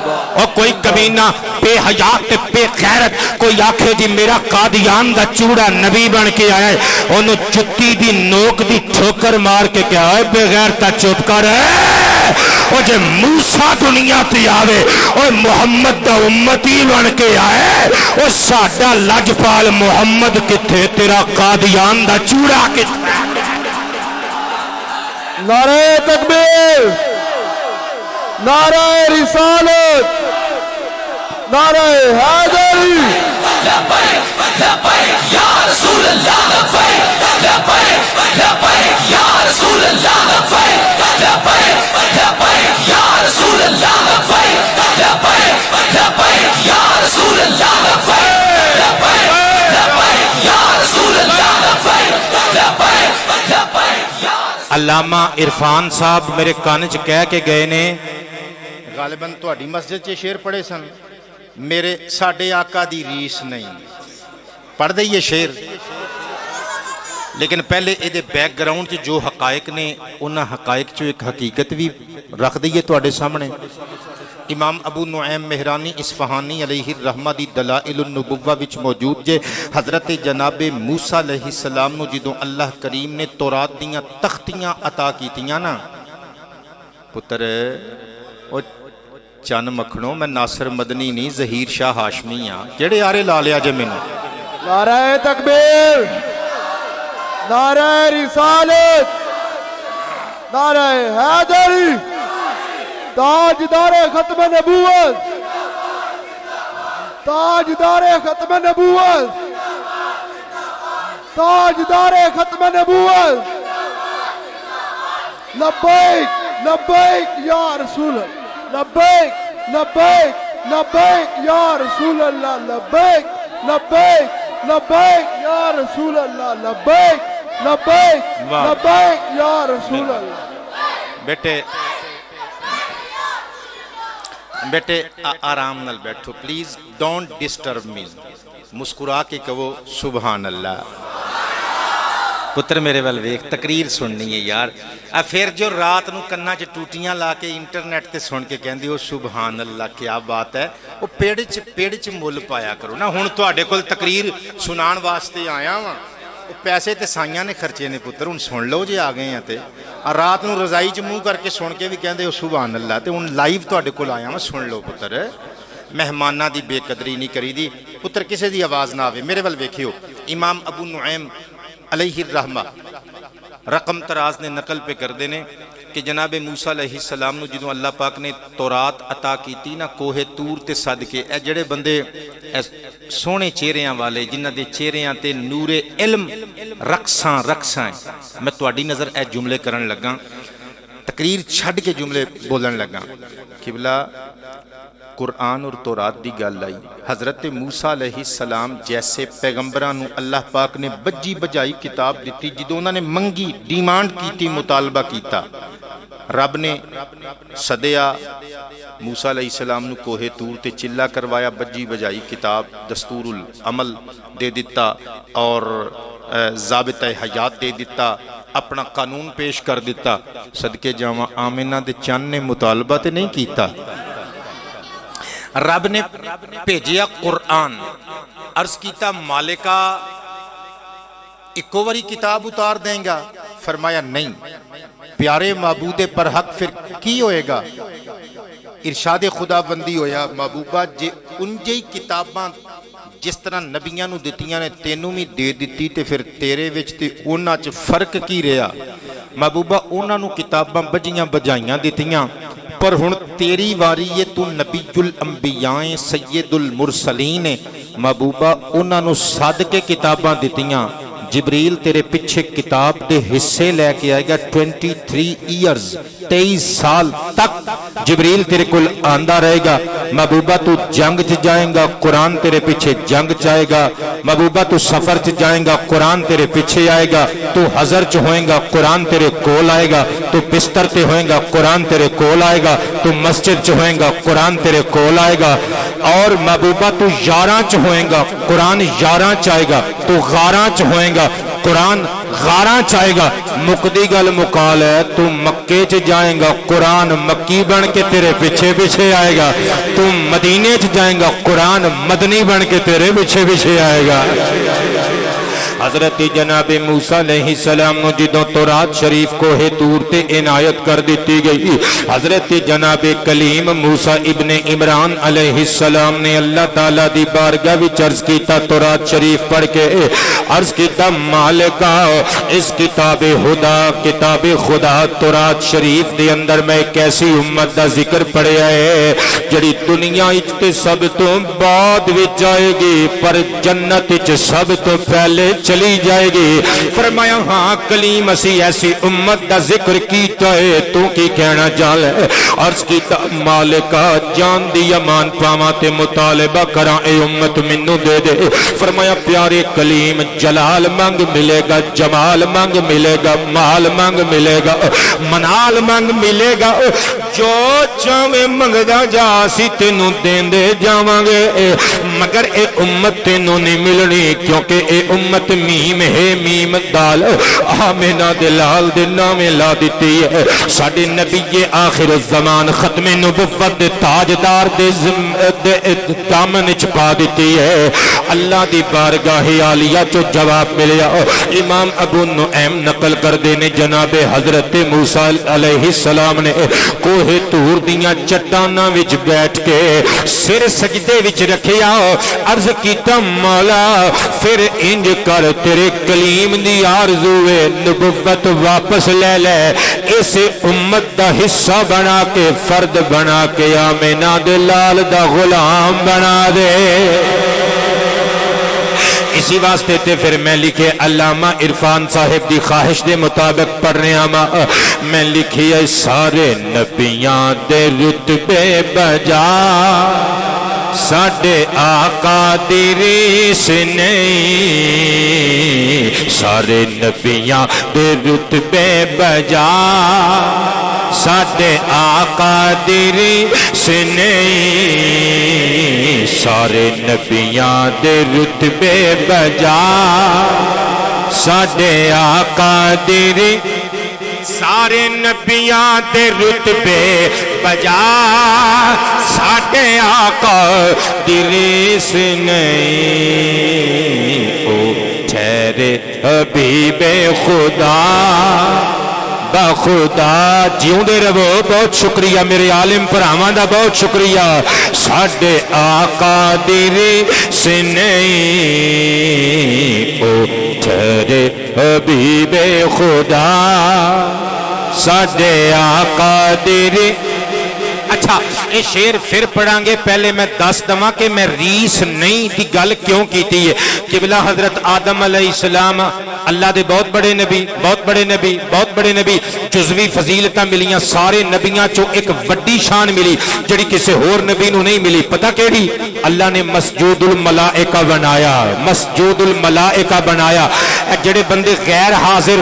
اور کوئی کمینہ بے حیات بے غیرت کوئی آکھے جی میرا قادیان دا چوڑا نبی بن کے آیا ہے انہوں جتی دی نوک دی ٹھوکر مار کے کیا ہے بے غیرتا چپ کر ہے اور جے موسیٰ دنیا تے آوے اور محمد دا امتی بن کے آئے اور ساڈا لجپال محمد کتھے تیرا قادیان دا چوڑا کتھے نعرہ تکبیر نعرہ رسالت نعرہ حیدری لبیک لبیک یا رسول اللہ لبیک لبیک لبیک یا رسول اللہ لبیک لبیک لبیک یا رسول اللہ لبیک لبیک لبیک یا رسول اللہ لبیک علامہ عرفان صاحب میرے کان چ کہہ کے گئے نے، غالباً تہاڈی مسجد 'ਚ شعر پڑھے سن، میرے ساڈے آقا دی ریس نہیں، پڑھ دئیے شعر، لیکن پہلے یہ بیک گراؤنڈ جو حقائق نے انہاں حقائق چ ایک حقیقت بھی رکھ دئیے تواڈے سامنے۔ امام ابو نعیم مہرانی اصفہانی علیہ الرحمہ دی دلائل النبوہ وچ موجود جے، حضرت جناب موسیٰ علیہ السلام نو جدوں اللہ کریم نے تورات دیاں تختیاں عطا کیتیاں نا، پتر او چن مکھنو، میں ناصر مدنی نہیں ظہیر شاہ ہاشمی ہاں، کیڑے آرے لا لیا جے مینوں؟ نعرہ تکبیر، نعرہ رسالت، نعرہ حیدری، تاجدار ختم نبوت، تاجدار ختم نبوت، تاجدار ختم نبوت، لبیک لبیک یا رسول اللہ، لبیک لبیک لبیک یا رسول اللہ، لبیک لبیک لبیک یا رسول اللہ، لبیک لبیک لبیک یا رسول اللہ۔ بیٹے آرام نال بیٹھو پلیز، ڈونٹ ڈسٹرب می، مسکرا کے کہو سبحان اللہ۔ پتر میرے ول ویکھ، تقریر سننی ہے یار، پھر جو رات نو کنا چ ٹوٹیاں لا کے انٹرنیٹ تے سن کے کہندی ہو سبحان اللہ کیا بات ہے، وہ پیڑ چ مل پایا کرو نا۔ ہن تواڈے کول تقریر سنان واسطے آیا وا، پیسے تے سائیاں نے خرچے نے پتر، ہن سن لو جے آ گئے ہیں تے، رات نو رضائی چ منہ کر کے سن کے بھی کہندے ہو سبحان اللہ، تے ہن لائیو تواڈے کول آیا وا، سن لو پتر۔ مہماناں دی بے قدری نہیں کری دی پتر، کسے دی آواز نہ آوے۔ میرے ول ویکھیو، امام ابو نعیم علیہ الرحمہ رقم تراز نے نقل پہ کر دینے کہ جناب موسیٰ علیہ السلام نو جدوں اللہ پاک نے تورات عطا کیتی نا کوہ تور تے صدقے، اے جڑے بندے سونے چہریاں والے جنہ دے چہریاں تے نور علم رقصاں ہیں، میں تواڈی نظر اے جملے کرن لگا، تقریر چھڈ کے جملے بولن لگا۔ قبلہ قرآن اور تورات دی گل آئی، حضرت موسیٰ علیہ السلام جیسے پیغمبراں نو اللہ پاک نے بجی بجائی کتاب دیتی، جدوں انہوں نے منگی، ڈیمانڈ کیتی، مطالبہ کیتا، رب نے صدیا موسیٰ علیہ السلام نو کوہ تور تے چلا کروایا، بجی بجائی کتاب دستور العمل دے دیتا اور ضابطہ حیات دے دیتا، اپنا قانون پیش کر دیتا۔ صدقے جاواں آمنہ دے چن نے مطالبہ تے نہیں کیتا، رب نے بھیجیا قرآن، عرض کیتا مالکہ اکو واری کتاب اتار دیں گا؟ فرمایا نہیں، پیارے معبود پر حق پھر کی ہوئے گا؟ ارشاد خدا بندی ہویا محبوبہ جے انجی کتاباں جس طرح نبیاں نو دتیاں نے تینوں بھی دے دیتی تے پھر تیرے وچ تے انہاں چ فرق کی رہا؟ محبوبہ انہاں نو کتاباں بجیاں بجائیاں دتیاں، پر ہن تیری واری یہ تو نبی الانبیاء سید المرسلین، محبوبہ انہاں نو سد کے کتاباں دتیاں، جبریل تیرے پیچھے کتاب دے حصے لے کے آئے گا، 23 ایئرز 23 سال تک جبریل تیرے کل آندہ رہے گا۔ محبوبہ تو جنگ چ جائیں گا، قرآن تیرے پیچھے جنگ چاہے گا، محبوبہ تو سفر چ جائیں گا، قرآن تیرے پیچھے آئے گا، تو حضر چ ہوئیں گا، قرآن تیرے کول آئے گا، تو بستر تے ہوئیں گا، قرآن تیرے کول آئے گا، تو مسجد چ ہوئیں گا، قرآن تیرے کول آئے گا، اور محبوبہ تو یاراں چ ہوئیں گا، قرآن یاراں چاہے گا، تو غاراں چ ہوئیں گا، قرآن غاراں چاہے گا۔ مقدی گل مقال ہے، تو مکے چ جائیں گا، قرآن مکی بن کے تیرے پیچھے پیچھے آئے گا، تم مدینے چ جائیں گا، قرآن مدنی بن کے تیرے پیچھے پیچھے آئے گا۔ حضرت جناب موسیٰ علیہ السلام نو جدوں تورات شریف کوہ تور تے عنایت کر دیتی گئی، حضرت جناب کلیم موسیٰ ابن عمران علیہ السلام نے اللہ تعالیٰ دی بارگاہ وچ عرض کیتا، تورات شریف پڑھ کے عرض کیتا مالکا اس کتاب خدا تورات شریف دے اندر میں ایک ایسی امت دا ذکر پڑھیا ہے جڑی دنیا وچ تے سب تو بعد وچ جائے گی، پر جنت وچ سب تو پہلے چلی چلی جائے گی. فرمایا ہاں کلیم اسی ایسی امت دا ذکر کیتا ہے تو کی کہنا چاہ لے. عرض کیتا مالکا جان دی امان پاواں تے مطالبہ کراں اے امت مینوں دے دے. فرمایا پیارے کلیم جلال مانگ ملے گا, جمال مانگ ملے گا, مال مانگ ملے گا, منال مانگ ملے گا, جو چاہے منگدا جا اسی تینوں دیندے جاواں گے. مگر اے امت تینوں نہیں ملنی کیونکہ اے امت میم ہے میم دال آمینہ دے لال دے نامے لا دیتی ہے. ساڈے نبی آخر الزمان ختم نبوت دے تاجدار دے دامن وچ پا دیتی ہے. اللہ دی بارگاہ عالیہ چو جواب ملیا. امام ابو نعیم نقل کر دینے جناب حضرت موسیٰ علیہ السلام نے کوہ طور دیاں چٹاناں وچ بیٹھ کے سر سجدے وچ رکھیا. عرض کیتا مولا پھر انج کر تیرے کلیم دی آرزو نبوت واپس لے لے, اس امت دا حصہ بنا کے فرد بنا کے آمینہ دے لال دا غلام بنا دے. اسی واسطے تے پھر میں لکھے علامہ عرفان صاحب دی خواہش دے مطابق پڑھنے آما میں لکھی ہے سارے نبیاں دے رتبے بجا ساڈے آقا دی ریس نہیں. سارے نبیاں دے رتبے بجا ساڈے آقا دی ریس نہیں. سارے نبیاں دے رتبے بجا ساڈے آقا دی ریس. سارے نبیاں دے رتبے بجا ساڈے آقا دی ریس نہیں. او ٹھہرے حبیب خدا بخدا جیوندے رہو. بہت شکریہ میرے عالم بھراواں دا, بہت شکریہ. ساڈے آقا دی ریس نہیں. او ٹھہرے حبیب خدا ساڈے آقا دی ریس. اچھا یہ شعر پھر پڑھاں گے, پہلے میں دس دماں کہ میں ریس نہیں دی گل کیوں کیتی ہے. قبلہ حضرت آدم علیہ السلام اللہ دے بہت بڑے نبی, بہت بڑے نبی, بہت بڑے نبی. جزوی فضیلتاں ملیاں سارے نبیاں چو ایک وڈی شان ملی جڑی کسے اور نبی نو نہیں ملی. پتہ کیڑی؟ اللہ نے مسجود الملائکہ بنایا, مسجود الملائکہ بنایا. جڑے بندے غیر حاضر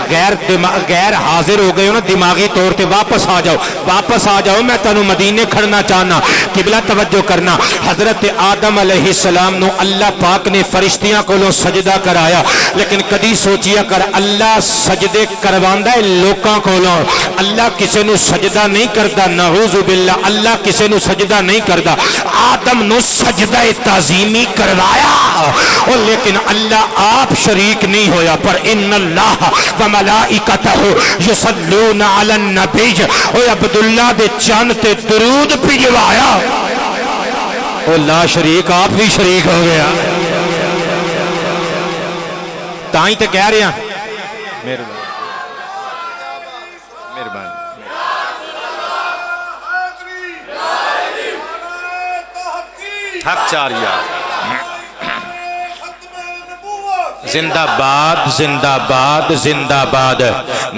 ہو گئے ہو نا دماغی طور تے واپس آ جاؤ, واپس آ جاؤ. میں تانوں مدینے کھڑنا چاہنا. قبلہ توجہ کرنا. حضرت آدم علیہ السلام نو اللہ پاک نے فرشتیاں کولوں سجدہ کرایا, لیکن کدی سوچیا کر اللہ سجدے کرواندا ہے لوکاں کولوں. اللہ کسے نو سجدہ نہیں کردا, نعوذ باللہ. اللہ کسے نو سجدہ نہیں کردا. آدم نو سجدہ تعظیمی کروایا اور لیکن اللہ آپ شریک نہیں ہویا. پر ان اللہ و ملائکتہ یصلون علی النبی, او عبداللہ دے چاند تے درود بھجوایا. او لا شریک آپ بھی شریک ہو گیا. تائیں تے کہہ رہے ہیں مہربانی حق چاریا زندہ باد زندہ باد زندہ باد.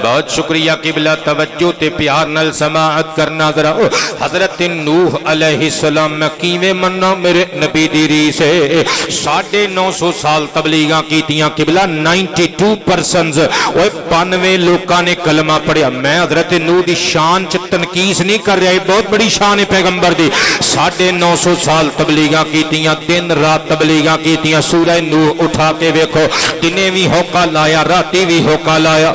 بہت شکریہ قبلہ توجہ تے پیار نال سماعت کرنا. ذرا حضرت نوح علیہ السلام میں کیویں مننا میرے نبی دی ریس ہے. 950 سال تبلیغاں کیتیاں قبلہ 92% اوے 92 لوکاں نے کلمہ پڑھیا. میں حضرت نوح دی شان چ تنقیص نہیں کر رہا, بہت بڑی شان ہے پیغمبر دی. 950 سال تبلیغاں کیتیاں, دن رات تبلیغاں کیتیاں. سورہ نوح اٹھا کے ویکھو, دنے بھی ہوکا لایا راتی بھی ہوکا لایا.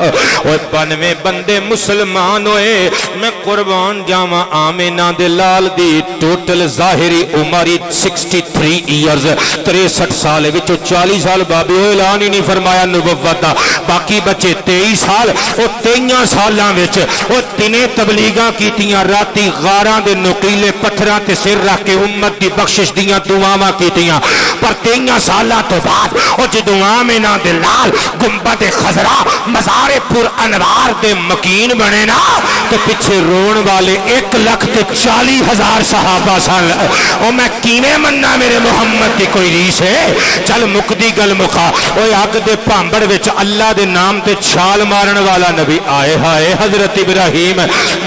اور 92 بندے مسلمان ہوئے. میں قربان جاواں آمینہ دے لال دی ٹوٹل ظاہری عمری 63 ایئرز 63 سال وچوں 40 سال بابے اعلان ہی نہیں فرمایا نبوت دا. باقی بچے 23 سال. او 23 سالاں وچ او دنے تبلیغاں کیتیاں, راتی غاراں دے نقیلے پتھراں تے سر رکھ کے امت دی بخشش دیاں دعاواں کیتیاں. پر 23 سالاں تو بعد او جدوں آمینہ آمنہ دے لال گنبد خضرا مزار پر انوار دے مکین بنے نا تو پیچھے رون والے 1,40,000 صحابہ سن او میں کیویں مننا میرے محمد دی کوئی ریس ہے چل مکدی گل مکا اوے اگ دے پامبڑ وچ اللہ دے نام تے چھال مارن والا نبی آئے ہائے حضرت ابراہیم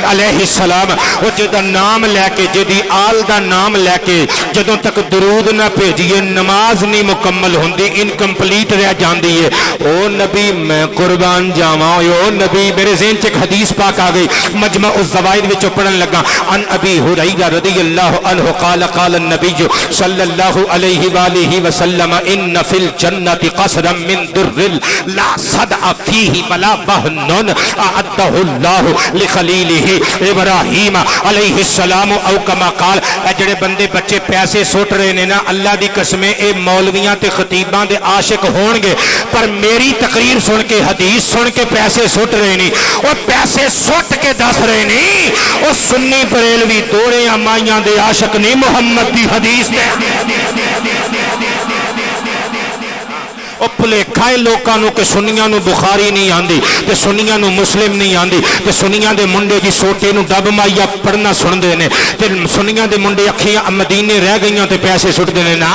علیہ السلام او جدا نام لے کے جدی آل دا نام لے کے جدوں تک درود نہ بھیجیے نماز نہیں مکمل ہوندی انکمپلیٹ رہ جاندی ہے او نبی میں قربان جاواں او نبی میرے ذہن چ ایک حدیث پاک آ گئی مجمع الزوائد وچ پڑھن لگا ان ابی ہریرہ رضی اللہ عنہ قال قال النبی صلی اللہ علیہ وآلہ وسلم ان فی الجنت قصرا من در لا صدع فیہ ولا وہن اعدہ اللہ لخلیلہ ابراہیم علیہ السلام او کما قال اے جڑے بندے بچے پیسے سٹ رہے نے نا اللہ دی قسمیں اے مولویاں تے خطیباں دے عاشق ہون گے پر میری تقریر سن کے حدیث سن کے پیسے سٹ رہے نہیں اور پیسے سٹ کے دس رہے نہیں اور سنی بریلوی دوڑے مائیاں دے عاشق نہیں محمد دی حدیث دے او بھلیکھا لوکاں نو کہ سنیاں نو بخاری نہیں آندی تے سنیاں نو مسلم نہیں آندی تے سنیاں دے منڈے جی سوٹے نو ڈب مائیا پڑھنا سن دے نے تے سنیاں دے منڈے اکھیاں مدینے رہ گئیاں تے پیسے سٹ دے نے نا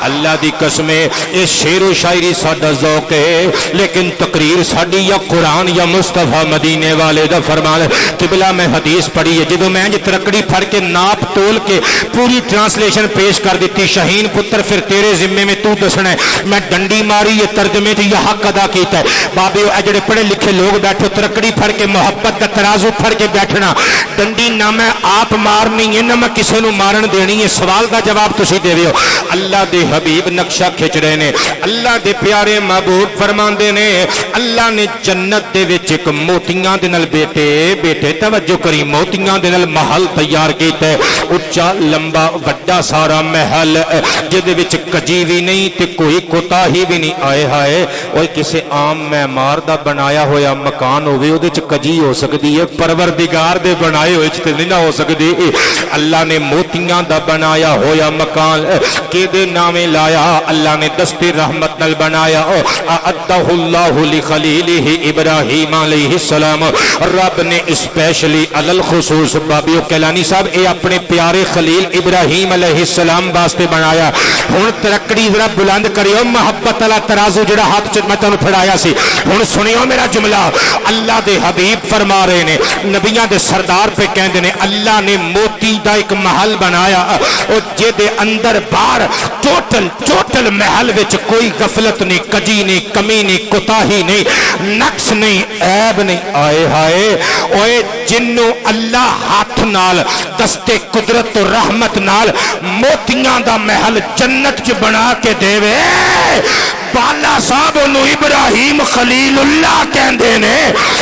اللہ دی قسمیں اے شعر و شاعری ساڈا ذوق ہے لیکن تقریر ساڈی یا قرآن یا مصطفیٰ مدینے والے دا فرمان قبلہ میں حدیث پڑھی ہے جدوں میں ترکڑی پھڑ کے ناپ تول کے پوری ٹرانسلیشن پیش کر دیتی شہین پتر پھر تیرے ذمے میں تو دسنا ہے میں ڈنڈی ماری یہ ترجمے تے یہ حق ادا کیتا ہے بابے اے جڑے پڑھے لکھے لوگ بیٹھو ترکڑی پھڑ کے محبت دا ترازو پھڑ کے بیٹھنا ڈنڈی نہ میں آپ مارنی ہے نہ میں کسے نو مارن دینی ہے سوال دا جواب تسی دے رہے ہو اللہ دے حبیب نقشہ کھچ رہے نے اللہ دے پیارے محبوب فرماندے نے اللہ نے جنت دے وچ ایک موتیاں دے نال بیٹے توجہ کری موتیاں دے نال محل تیار کیتا ہے اچا لمبا وڈا سارا محل جدے وچ کجی وی نہیں تے کوئی کوتا ہی بھی نہیں آئے ہائے اور کسے عام معمار دا بنایا ہویا مکان ہوئے او دے چ کجی ہو سکتی ہے پروردگار دے بنائے ہوئے چ نہیں نہ ہو سکتی اللہ نے موتیاں دا بنایا ہویا مکان کے دے نامے لایا اللہ نے دستی رحمت نل بنایا اعدہ اللہ لخلیلہ ابراہیم علیہ السلام رب نے اسپیشلی علی الخصوص بابیو کیلانی صاحب اے اپنے پیارے خلیل ابراہیم علیہ السلام واسطے بنایا ہن ترکڑی ذرا بلند کریو محبت والا ترازو جڑا ہاتھ چ میں تانوں پھڑایا سی ہن سنیو میرا جملہ اللہ دے حبیب فرما رہے نے نبیاں دے سردار پہ کہندے نے اللہ نے موتی دا ایک محل بنایا او جے دے اندر باہر ٹوٹل محل وچ کوئی غفلت نہیں کجی نہیں کمی نہیں کوتاہی نہیں نقص نہیں عیب نہیں آئے ہائے اوے جنوں اللہ ہاتھ نال دستے قدرت و رحمت نال موتیاں دا محل جنت چ بنا کے دے وے بالا صاحب انہوں ابراہیم خلیل اللہ کہندے نے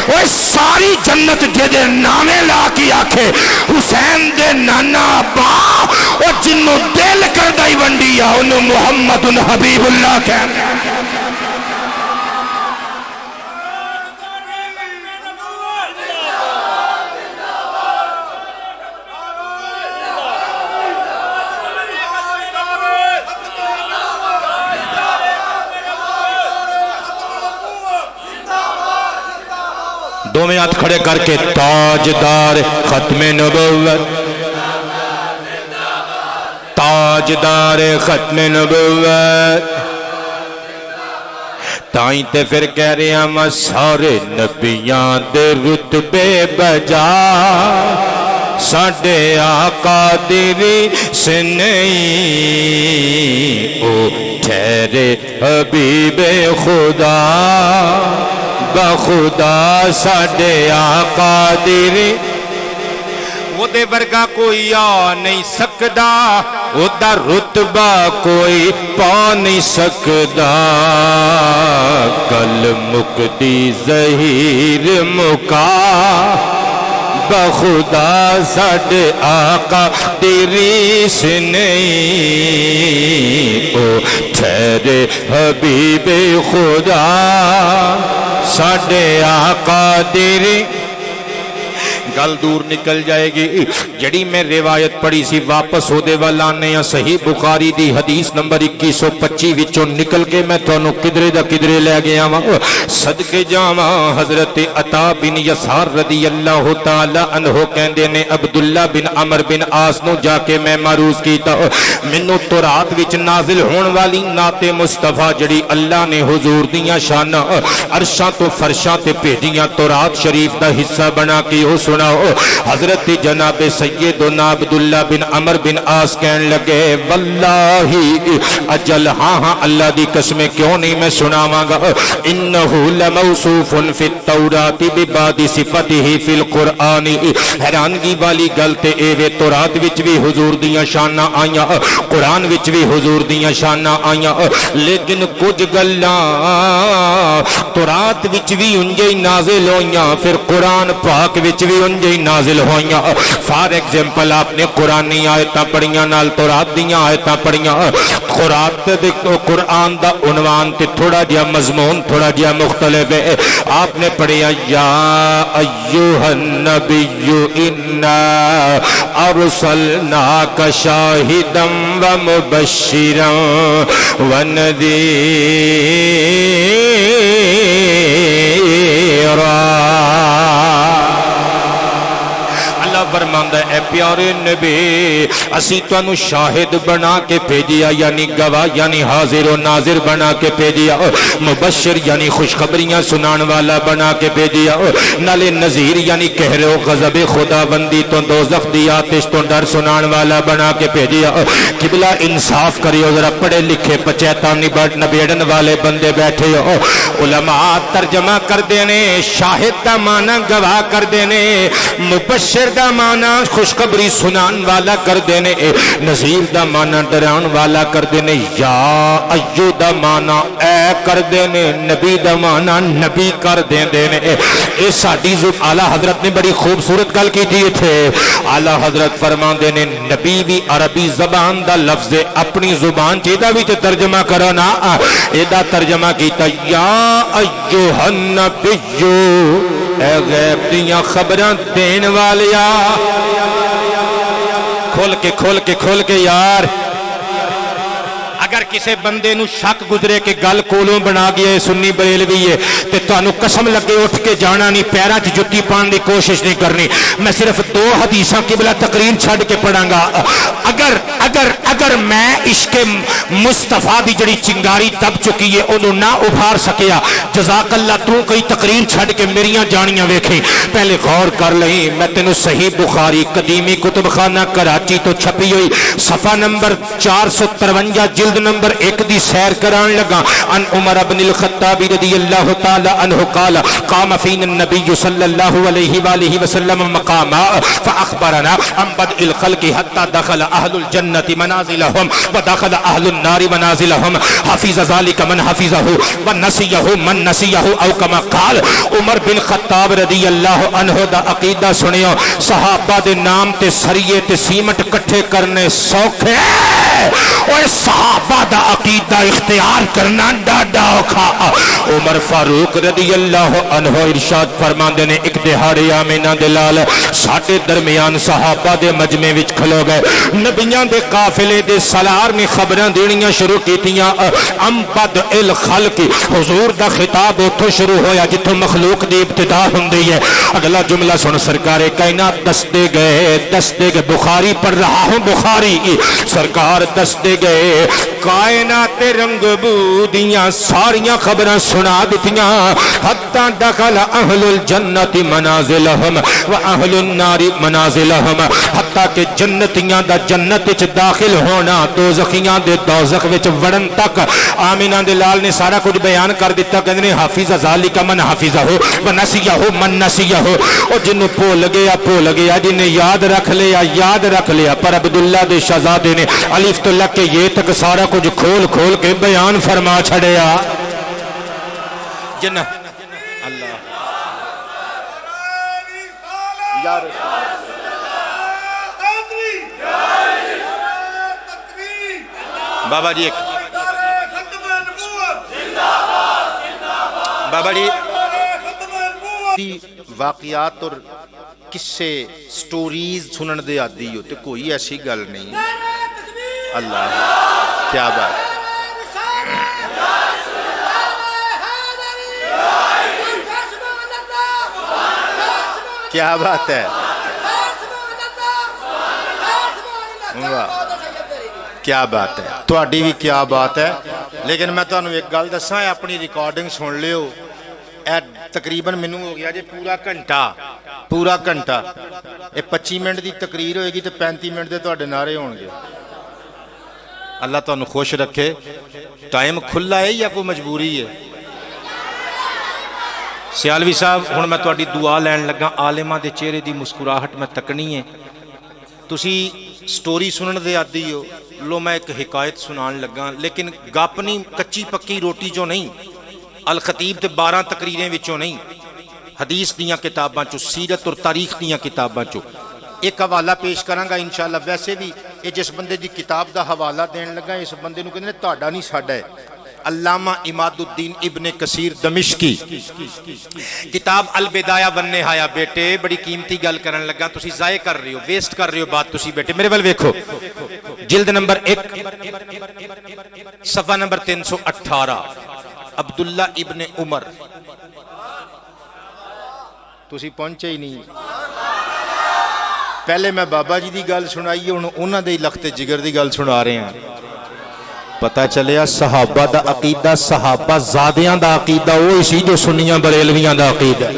وہ ساری جنت جدے نامے لا کی آکھے حسین دے نانا ابا اور جنوں دل کردائی ونڈی آ انہوں محمد حبیب اللہ کہندے دو میں ہاتھ کھڑے کر کے تاجدار ختم نبوت تاجدار ختم نبوت تائیں تے پھر کہہ رہے ہیں سارے نبیاں دے رتبے بجا ساڈے آقا دیری سے نہیں او ٹھہرے حبیب خدا بخدا ساڈے آقا دیری وہ دے ورگا کوئی آ نہیں سکدا وہ دا رتبہ کوئی پا نہیں سکدا کل مکدی ظہیر مکا بخدا ساڈے آقا دیری سے نہیں او ٹھہرے حبیب خدا ساڈے آقا دیری گل دور نکل جائے گی. جڑی میں روایت پڑھی سی واپس ہو دے والا آنے ہیں صحیح بخاری دی حدیث نمبر 2125 وچوں نکل کے میں تانوں کدرے دا کدرے لے گیا وا. صدقے جاواں حضرت عطا بن یسار رضی اللہ تعالی عنہ کہندے نے عبداللہ بن عمر بن عاص نو جا کے میں معروض کیتا مینوں تورات وچ نازل ہون والی نعت مصطفیٰ جڑی اللہ نے حضور دیاں شاناں عرشاں تو فرشاں تے بھیجیاں تورات شریف دا حصہ بنا کے او سناؤ. حضرت جناب سیدنا عبداللہ بن عمر بن عاص کہن لگے واللہ اجل ہاں اللہ دی قسم کیوں نہیں میں سناواں گا. انہ لموصوف فی التورات ببعض صفته فی القرآن. حیرانگی والی گل تے اے وے تورات وچ بھی حضور دیاں شاناں آئیاں قرآن وچ بھی حضور دیاں شاناں آئیاں لیکن کچھ گلاں تورات وچ بھی انجے ہی نازل ہوئیاں پھر قرآن پاک وچ بھی انجے ہی نازل ہوئیاں. فار ایگزامپل آپ نے قرآنی آیتاں پڑھیاں نال تورات دیاں آیتاں پڑھیاں. قرآن دا عنوان تے تھوڑا جہا مضمون تھوڑا جہا مختلف ہے. آپ نے پڑھیا یا ایھا النبی انا ارسلناک شاہدا ومبشرا ونذیرا. فرماندا ہے اے پیارے نبی اسی تانوں شاہد بنا کے بھیجیا یعنی گواہ یعنی حاضر و ناظر بنا کے بھیجیا مبشر یعنی خوشخبریاں سنان والا بنا کے بھیجیا نالے نذیر یعنی قہر و غضب خداوندی تو دوزخ دی آتش تو ڈر سنان والا بنا کے بھیجیا. قبلہ انصاف کریو ذرا پڑھے لکھے پچیتا نبیڑن والے بندے بیٹھے ہو. علماء ترجمہ کر دینے شاہد دا معنی گواہ کر دینے مبشر دا معنی خوشخبری سنان والا کر دینے نذیر دا معنی ڈران والا کر دینے یا ایو دا معنی اے کر دینے نبی دا معنی نبی کر دینے. اے ساڈی اعلیٰ حضرت نے بڑی خوبصورت گل کی تھی تھے. اعلیٰ حضرت فرما دینے نبی بھی عربی زبان دا لفظ اپنی زبان چیدہ بھی ترجمہ کرنا ایدہ ترجمہ کیتا یا ایوہ النبی اے غیب دیاں خبران دین والیا. کھول کے یار اگر کسی بندے نو شک گزرے کہ گل کولوں بنا گیا ہے سنی بریلوی ہے تے تانوں قسم لگے اٹھ کے جانا نہیں پیراں چ جُتی پان دی کوشش نہیں کرنی. میں صرف 2 حدیثاں قبلہ تقریر چھڈ کے پڑھاں گا. اگر میں عشق مصطفیٰ دی جڑی چنگاری دب چکی ہے انہوں نہ ابھار سکیا جزاک اللہ تو کوئی تقریر چھڈ کے میریاں جانیاں ویکھیں. پہلے غور کر لیں میں تینوں صحیح بخاری قدیمی کتب خانہ کراچی تو چھپی ہوئی صفحہ نمبر 453 جلد نمبر 1 دی سیر کران لگا. ان عمر بن الخطاب رضی اللہ تعالی عنہ قال قام فینا النبی صلی اللہ علیہ وآلہ وسلم مقاما فاخبرنا عن بدء الخلق حتى دخل اهل الجنة منازلهم ودخل اهل النار منازلهم حفظ ذلك من حفظه ونسيه من نسيه او كما قال. عمر بن خطاب رضی اللہ عنہ دا عقیدہ سنیو صحابہ دے نام تے سریے تے سیمٹ کٹھے کرنے سوکھے اور صحابہ دا عقیدہ اختیار کرنا ڈاڈا اوکھا. عمر فاروق رضی اللہ عنہ ارشاد فرماندے نے ایک دہاڑے آمینہ دلال ساڈے درمیان صحابہ دے مجمع وچ کھلو گئے نبیاں دے قافلے دے سالار نے خبراں دینیاں شروع کیتیاں. ام بدء الخلق حضور دا خطاب اتھوں شروع ہویا جتھوں مخلوق دی ابتدا ہوندی ہے. اگلا جملہ سن سرکار کائنات دستے گئے بخاری پڑھ رہا ہوں بخاری سرکار دستے گئے کائنات رنگ بودیاں ساریاں خبراں سنا دتیاں حتی دخل اہل الجنت منازلہم و اہل النار منازلہم حتی کہ جنتیاں دا جنت وچ داخل ہونا دوزخیاں دے دوزخ وچ وڑن تک. آمینہ دلال نے سارا کچھ بیان کر دیتا کہ حافظ ذالک من حافظہ و نسیہ من نسیہ اور جنہوں بھول گیا جنہیں یاد رکھ لیا پر عبداللہ دے شہزادے نے الف تو لگ کے یہ تک سارا کچھ کھول کے بیان فرما چھڑیا. جنہ اللہ بابا جی واقعات اور قصے سٹوریز سنن دے عادی ہو تے کوئی ایسی گل نہیں. اللہ کیا بات، کیا بات ہے، کیا بات ہے، تہاڈی بھی کیا بات ہے. لیکن میں تمہیں ایک گل دساں، اپنی ریکارڈنگ سن لیو. اے تقریباً مینوں ہو گیا جی پورا گھنٹہ. یہ 25 منٹ دی تقریر ہوئے گی تو 35 منٹ دے تہاڈے نعرے ہون گے. اللہ تمہیں خوش رکھے. ٹائم کھلا ہے یا کوئی مجبوری ہے؟ سیالوی صاحب ہن میں تہاڈی دعا لین لگا. عالماں دے چہرے دی مسکراہٹ میں تکنی ہے. تسی سٹوری سنن دے عادی ہو. لو میں ایک حکایت سنان لگا، لیکن گپ نہیں، کچی پکی روٹی چوں نہیں، الخطیب تے 12 تقریریں وچوں نہیں، حدیث دیاں کتاباں چوں، سیرت اور تاریخ دیاں کتاباں چوں. ایک حوالہ پیش کراں گا انشاءاللہ. ویسے بھی یہ جس بندے دی کتاب دا حوالہ دین لگا، اس بندے نوں کہندے نے تہاڈا نہیں ساڈا ہے. علامہ اماد الدین ابن کثیر دمشقی، کتاب البدایہ والنہایہ. بیٹے بڑی قیمتی گل کرن لگا، تسی ضائع کر رہے ہو، ویسٹ کر رہے ہو بات. تسی بیٹے میرے ول ویکھو، جلد نمبر 1 صفحہ نمبر 318. عبداللہ ابن عمر. تسی پہنچے ہی نہیں. پہلے میں بابا جی دی گل سنائی، ہن انہاں دے لخت جگر دی گل سنا رہے ہیں. پتہ چلیا صحابہ دا عقیدہ، صحابہ زادیاں دا عقیدہ وہی سی جو سنیاں بریلویاں دا عقیدہ.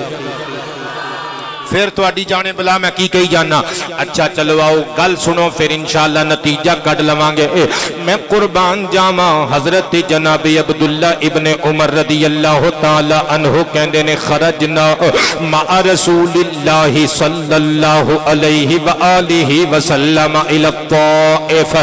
پھر تواڈی جانے بلا میں کی کہی جانا. اچھا چلو آؤ گل سنو، پھر انشاءاللہ نتیجہ کڈ لواں گے. میں قربان جاواں، حضرت جناب عبداللہ ابن عمر رضی اللہ تعالی عنہ کہندے نے خرجنا مع رسول اللہ صلی اللہ علیہ وآلہ وسلم الی الطائف.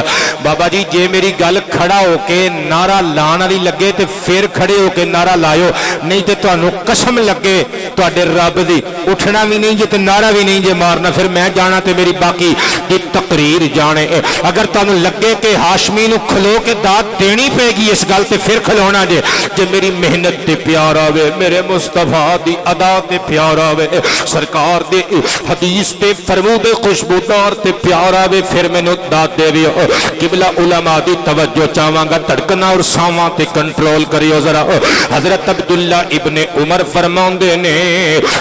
بابا جی جے میری گل کھڑا ہو کے نعرہ لان والی لگے تے پھر کھڑے ہو کے نعرہ لائیو، نہیں تے تانوں قسم لگے تواڈے رب دی اٹھنا بھی نہیں جے تے نعرہ بھی نہیں جے مارنا. پھر میں جانا تے میری باقی دی تقریر جانے. اگر تانوں لگے کہ ہاشمی نو کھلو کے داد دینی پے گی اس گل تے پھر کھلونا جے. جے میری محنت تے پیار آوے، میرے مصطفیٰ دی ادا تے پیار آوے، سرکار دے حدیث تے فرمود خوشبودار تے پیار آوے، پھر مینوں داد دے ویو. قبلہ علماء دی توجہ چاہواں گا، دھڑکنا اور سانواں تے کنٹرول کریو ذرا. حضرت عبداللہ ابن عمر فرماندے نے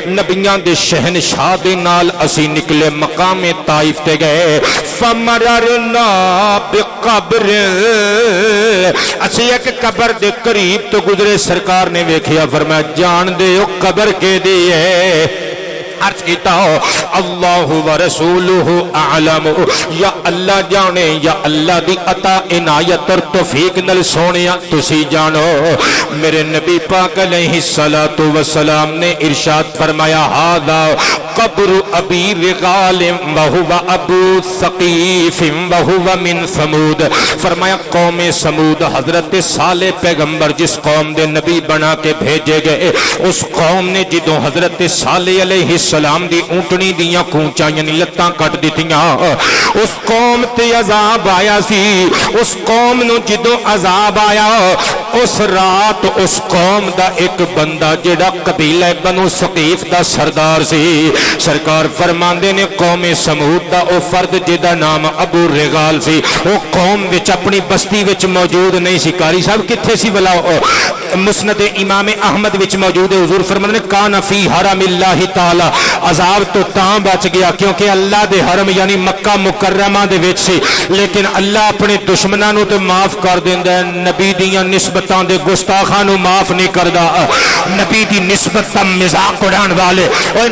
نبیاں دے شہنشاہ دے نال اسی نکلے مقام طائف تے گئے. فمررنا بقبر، اسی ایک قبر دے قریب تو گزرے. سرکار نے ویکھیا، فرمایا جان دے او قبر کے دیے. عرض کیتا اللہ ورسولہ اعلم، یا اللہ جانے، یا اللہ دی عطا عنایت اور توفیق نال سونیا تسی جانو. میرے نبی پاک علیہ الصلوۃ والسلام نے ارشاد فرمایا ھذا قبر ابی رغال وہو ابو ثقیف وہو من ثمود. فرمایا قوم ثمود، حضرت صالح پیغمبر جس قوم دے نبی بنا کے بھیجے گئے، اس قوم نے جدوں حضرت صالح علیہ السلام دی اونٹنی دیاں کونچاں یعنی لتاں کٹ دتیاں، اس قوم تے عذاب آیا سی. اس قوم نو جدوں عذاب آیا، اس رات اس قوم دا ایک بندہ جڑا قبیلہ بنو ثقیف دا سردار سی، سرکار فرماندے نے قوم سمود دا او فرد جدا نام ابو رغال سی، او قوم وچ اپنی بستی وچ موجود نہیں سی. قاری صاحب کتھے سی بلا؟ مسند امام احمد وچ موجود ہے. حضور فرماندے نے کان فی حرم اللہ تعالی. عذاب تو تاں بچ گیا کیونکہ اللہ دے حرم یعنی مکہ مکرمہ دے وچ سی، لیکن اللہ اپنے دشمناں نو تے معاف کر دیندا ہے، نبی دیاں نسبتاں دے گستاخاں نو معاف نہیں کردا. نبی دی نسبت دا مذاق اڑان والے، اوے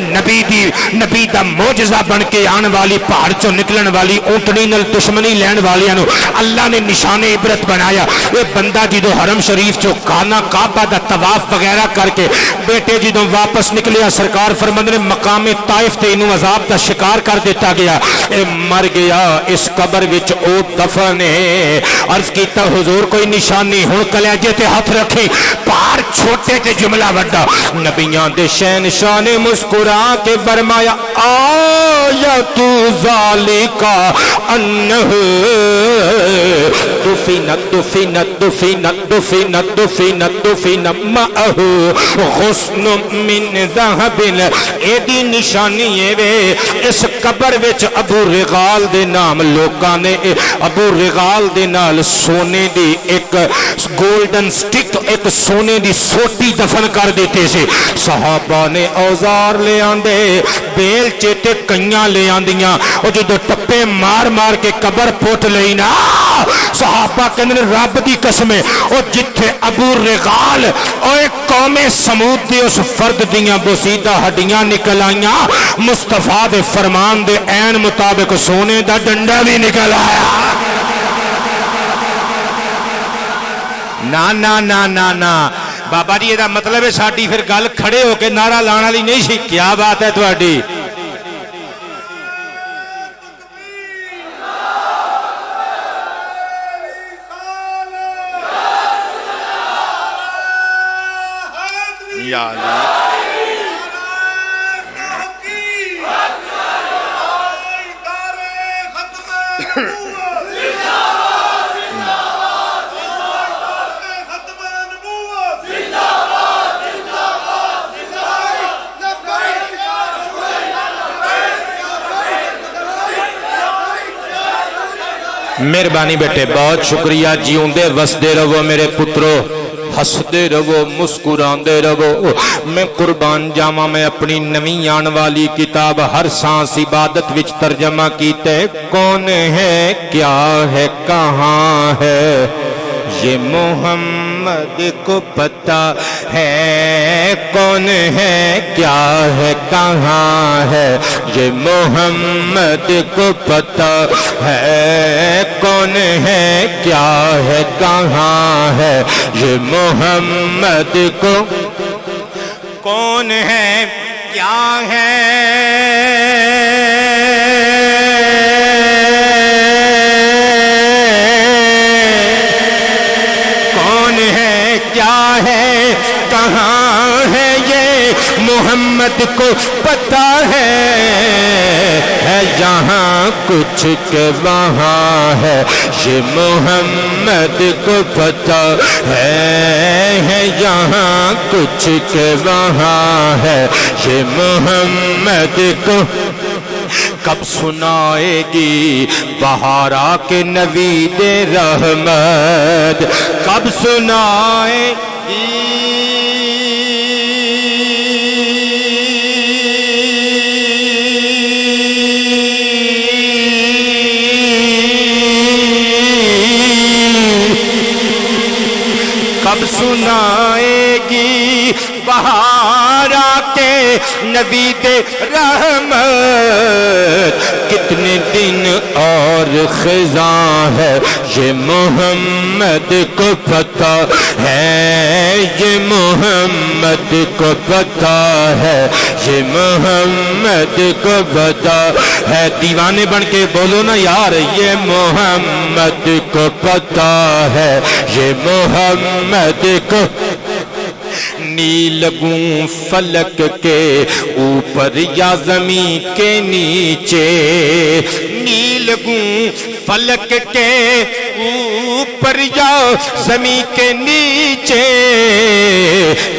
نبی دا معجزہ بن کے آن والی پہاڑ چوں نکلن والی اونٹنی نال دشمنی لین والیاں نو اللہ نے نشان عبرت بنایا. اے بندہ جدوں حرم شریف چوں کانا کعبہ دا طواف وغیرہ کر کے بیٹے جدوں واپس نکلیا، سرکار فرماندے نے مقام طائف تے انہوں عذاب دا شکار کر دیتا گیا. اے مر گیا، اس قبر وچ او دفن ہے. عرض کیتا حضور کوئی نشانی، ہن کلیجے تے ہاتھ رکھی، پار چھوٹے تے جملہ وڈا. نبیاں دے شہنشاہ نے مسکرا کے فرمایا غایت ذالک انہ دفنت معہ غصن من ذہب. ایدی نشانی وے اس قبر وچ ابو رغال دے نام لوکاں نے ابو رغال دے نال سونے دی ایک گولڈن سٹک ایک سونے دی سوٹی دفن کر دیتے سے. صحابہ نے اوزار لے آندے بیل چیتے کنیاں لے آندیاں اور جو ٹپے مار مار کے قبر پوٹ لئی نا صحابہ کہنے رب دی قسمیں اور جتھے ابو رغال اور ایک قوم سمود دی اس فرد دیاں بسیدہ ہڈیاں نکل آئیاں مصطفیٰ دے فرمان دے عین مطابق سونے دا ڈنڈا بھی نکل آیا. نا نا نا نا نا بابا جی یہ مطلب ہے ساڈی پھر گل کھڑے ہو کے نعرہ لانا لی نہیں سی. کیا بات ہے تہاڈی. یا اللہ مہربانی بیٹے بہت شکریہ. جیوندے وسدے رہو میرے پترو ہسدے رہو مسکراندے رہو. میں قربان جاواں میں اپنی نویں آن والی کتاب ہر سانس عبادت وچ ترجمہ کیتے کون ہے کیا ہے کہاں ہے یہ محمد کو پتہ ہے. کون ہے کیا ہے کہاں ہے یہ محمد کو پتہ ہے. کون ہے کیا ہے کہاں ہے یہ محمد کو کون ہے کیا ہے کیا ہے کہاں ہے یہ محمد کو پتہ ہے یہاں کچھ کہ وہاں ہے یہ محمد کو پتہ ہے یہاں کچھ کہ وہاں ہے یہ محمد کو. کب سنائے گی بہارا کے نوید رحمت کب سنائے گی کب سنائے گی بہارا کے نوید رحمت. کتنے دن اور خزاں ہے یہ محمد کو پتہ ہے یہ محمد کو پتہ ہے یہ محمد کو پتہ ہے. دیوانے بن کے بولو نا یار یہ محمد کو پتہ ہے یہ محمد کو. نی لگوں فلک کے اوپر یا زمین کے نیچے نی لگوں فلک کے اوپر یا زمین کے نیچے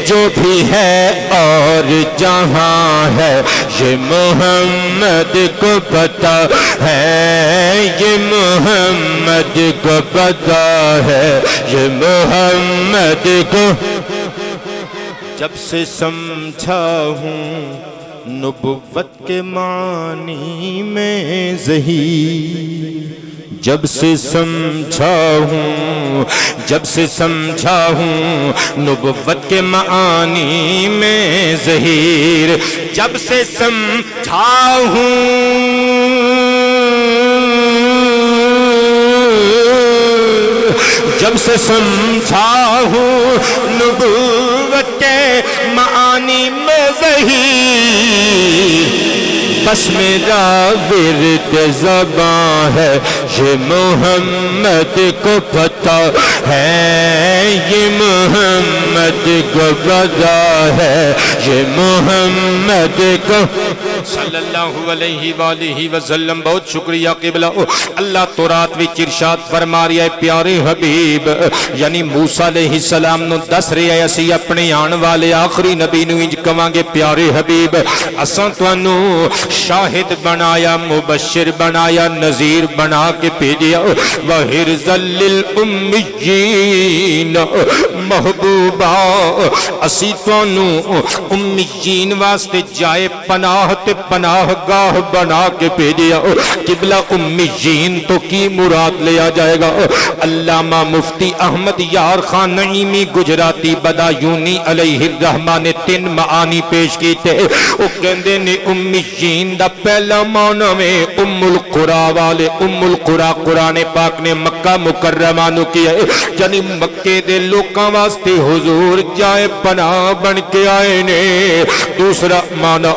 جو بھی ہے اور جہاں ہے یہ محمد کو پتہ ہے یہ محمد کو پتہ ہے یہ محمد کو. جب سے سمجھا ہوں نبوت کے معنی میں ظہیر جب سے سمجھا ہوں نبوت کے معانی میں ظہیر جب سے سمجھا ہوں نبوت کے معانی میں ظہیر بس میرا ورد زباں ہے یہ محمد کو پتہ ہے یہ محمد کو پتہ ہے یہ محمد کو. صلی اللہ علیہ وآلہ وسلم. بہت شکریہ قبلہ. اللہ تو رات وچ ارشاد فرما رہا ہے پیارے حبیب یعنی موسیٰ علیہ السلام نو دس رہا ہے اسی اپنے آن والے آخری نبی نو انج کہاں گے پیارے حبیب اساں تانوں شاہد بنایا مبشر بنایا نذیر بنا کے بھیجیا وحرزا للأمیین محبوبا اسی تانوں امیین واسطے جائے پناہ تے پناہ گاہ بنا کے بھیجیا. قبلہ امیین تو کی مراد لیا جائے گا؟ علامہ مفتی احمد یار خان نعیمی گجراتی بدایونی علیہ الرحمہ نے 3 معانی پیش کیتے. وہ کہندے نے امیین دا پہلا معنی میں ام القرا والے. ام القرا قرآن پاک نے مکہ مکرمہ نو کیا ہے یعنی مکے دے لوکاں واسطے حضور جائے پناہ بن کے آئے نے. دوسرا معنی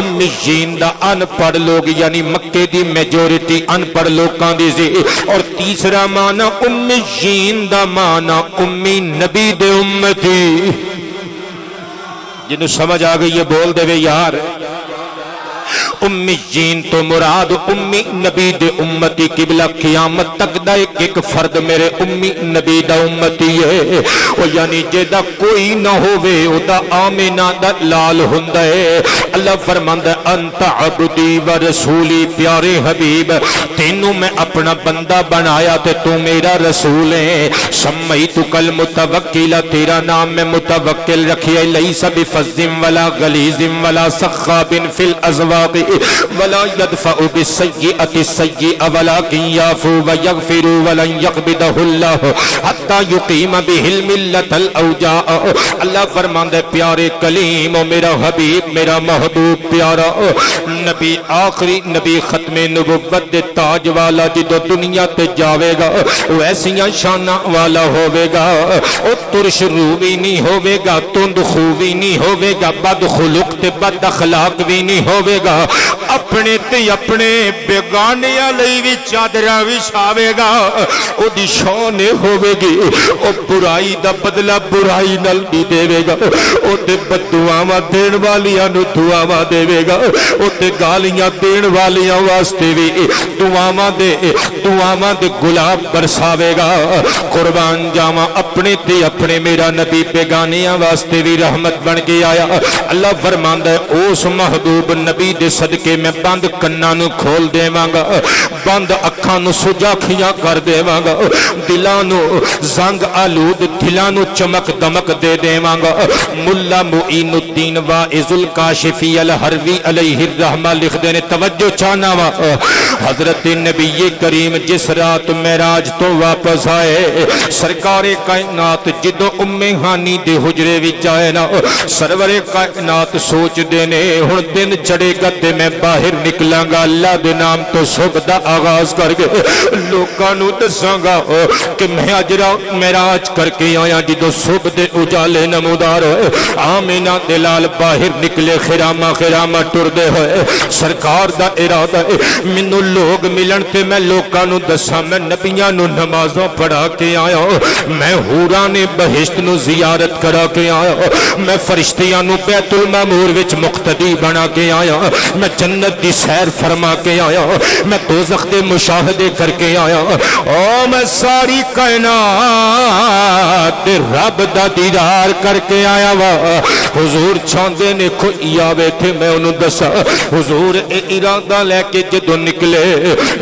امیین دا ان پڑھ لوگ یعنی مکے دی میجورٹی ان پڑھ لوکاں دی سی. اور تیسرا معنی امیین دا معنی امی نبی دے امتی. جنہوں سمجھ آ گئی یہ بول دے وے یار. امیین تو مراد امی نبی دے امتی. قبلہ قیامت تک دا ایک فرد میرے امی نبی دا امتی ہے. او یعنی جیدہ کوئی نہ ہووے او دا آمینہ دا لال ہندہ ہے. اللہ فرماندہ انت عبدی و رسولی. پیارے حبیب تینوں میں اپنا بندہ بنایا تے تو میرا رسول ہے. سمیتک المتوکل تیرا نام میں متوکل رکھیا. لیس بفظ ولا غلیظ ولا سخاب فی الازواق ولا يدفع بالسيئة السيئة ولكن يعفو ويغفر ولن يقبضه الله حتى يقيم به الملة الأوجاع. اللہ فرماندے پیارے کلیم میرا حبیب میرا محبوب پیارا نبی آخری نبی ختم نبوت دے تاج والا جدو دنیا تے جاوے گا ویسیاں شانہ والا ہوے گا. او ترش رو بھی نہیں ہوے گا تند خو بھی نہیں ہوے گا بد خلق تے بد اخلاق بھی نہیں ہوے گا. اپنے تے اپنے بیگانیاں لئی وی چادراں وچھاوے گا. او دی شان ہوے گی او برائی دا بدلہ برائی نال دی دے گا. او تے بددعاواں دین والیاں نو دعاواں دے گا. او تے گالیاں دین والیاں واسطے وی دعاواں دے گلاب برساوے گا. قربان جاواں اپنے تے اپنے میرا نبی بیگانیاں واسطے وی رحمت بن کے آیا. اللہ فرماندا ہے اس محبوب نبی دے صدقے میں بند کناں نو کھول دیواں گا بند اکھاں نو سجاکھیاں کر دیواں گا دلاں نو زنگ آلود دلاں نو چمک دمک دے دیواں گا. ملا معین الدین واعظ الکاشفی الحروی علیہ الرحمہ لکھ دے نے توجہ چاہنا وا حضرت نبی کریم جس رات معراج تو واپس آئے سرکار کائنات جدو ام ہانی دے حجرے وچ آئے نا سرور کائنات سوچ دے نے ہن دن چڑھے گا تے میں باہر نکلاں گا اللہ دے نام تو صبح دا آغاز کر کے لوکاں نو دساں گا کہ میں اجرا معراج کر کے آیا جدو صبح دے اجالے نمودار ہوئے. آمینہ دلال باہر نکلے خرامہ خرامہ ٹر دے ہوئے. سرکار دا ارادہ ہے منو لوگ ملن تے میں لوکاں نو دساں میں نبیاں نو نمازوں پڑھا کے آیا میں حوران بہشت نو زیارت کرا کے آیا میں فرشتیاں نو بیت المعمور وچ مقتدی بنا کے آیا میں جنت دی سیر فرما کے آیا میں دوزخ دے مشاہدے کر کے آیا او میں ساری کائنات دے رب دا دیدار کر کے آیا وا. حضور چاندے نے کوئی آوے تھے میں انہوں دسا حضور ارادہ لے کے جدو نکلے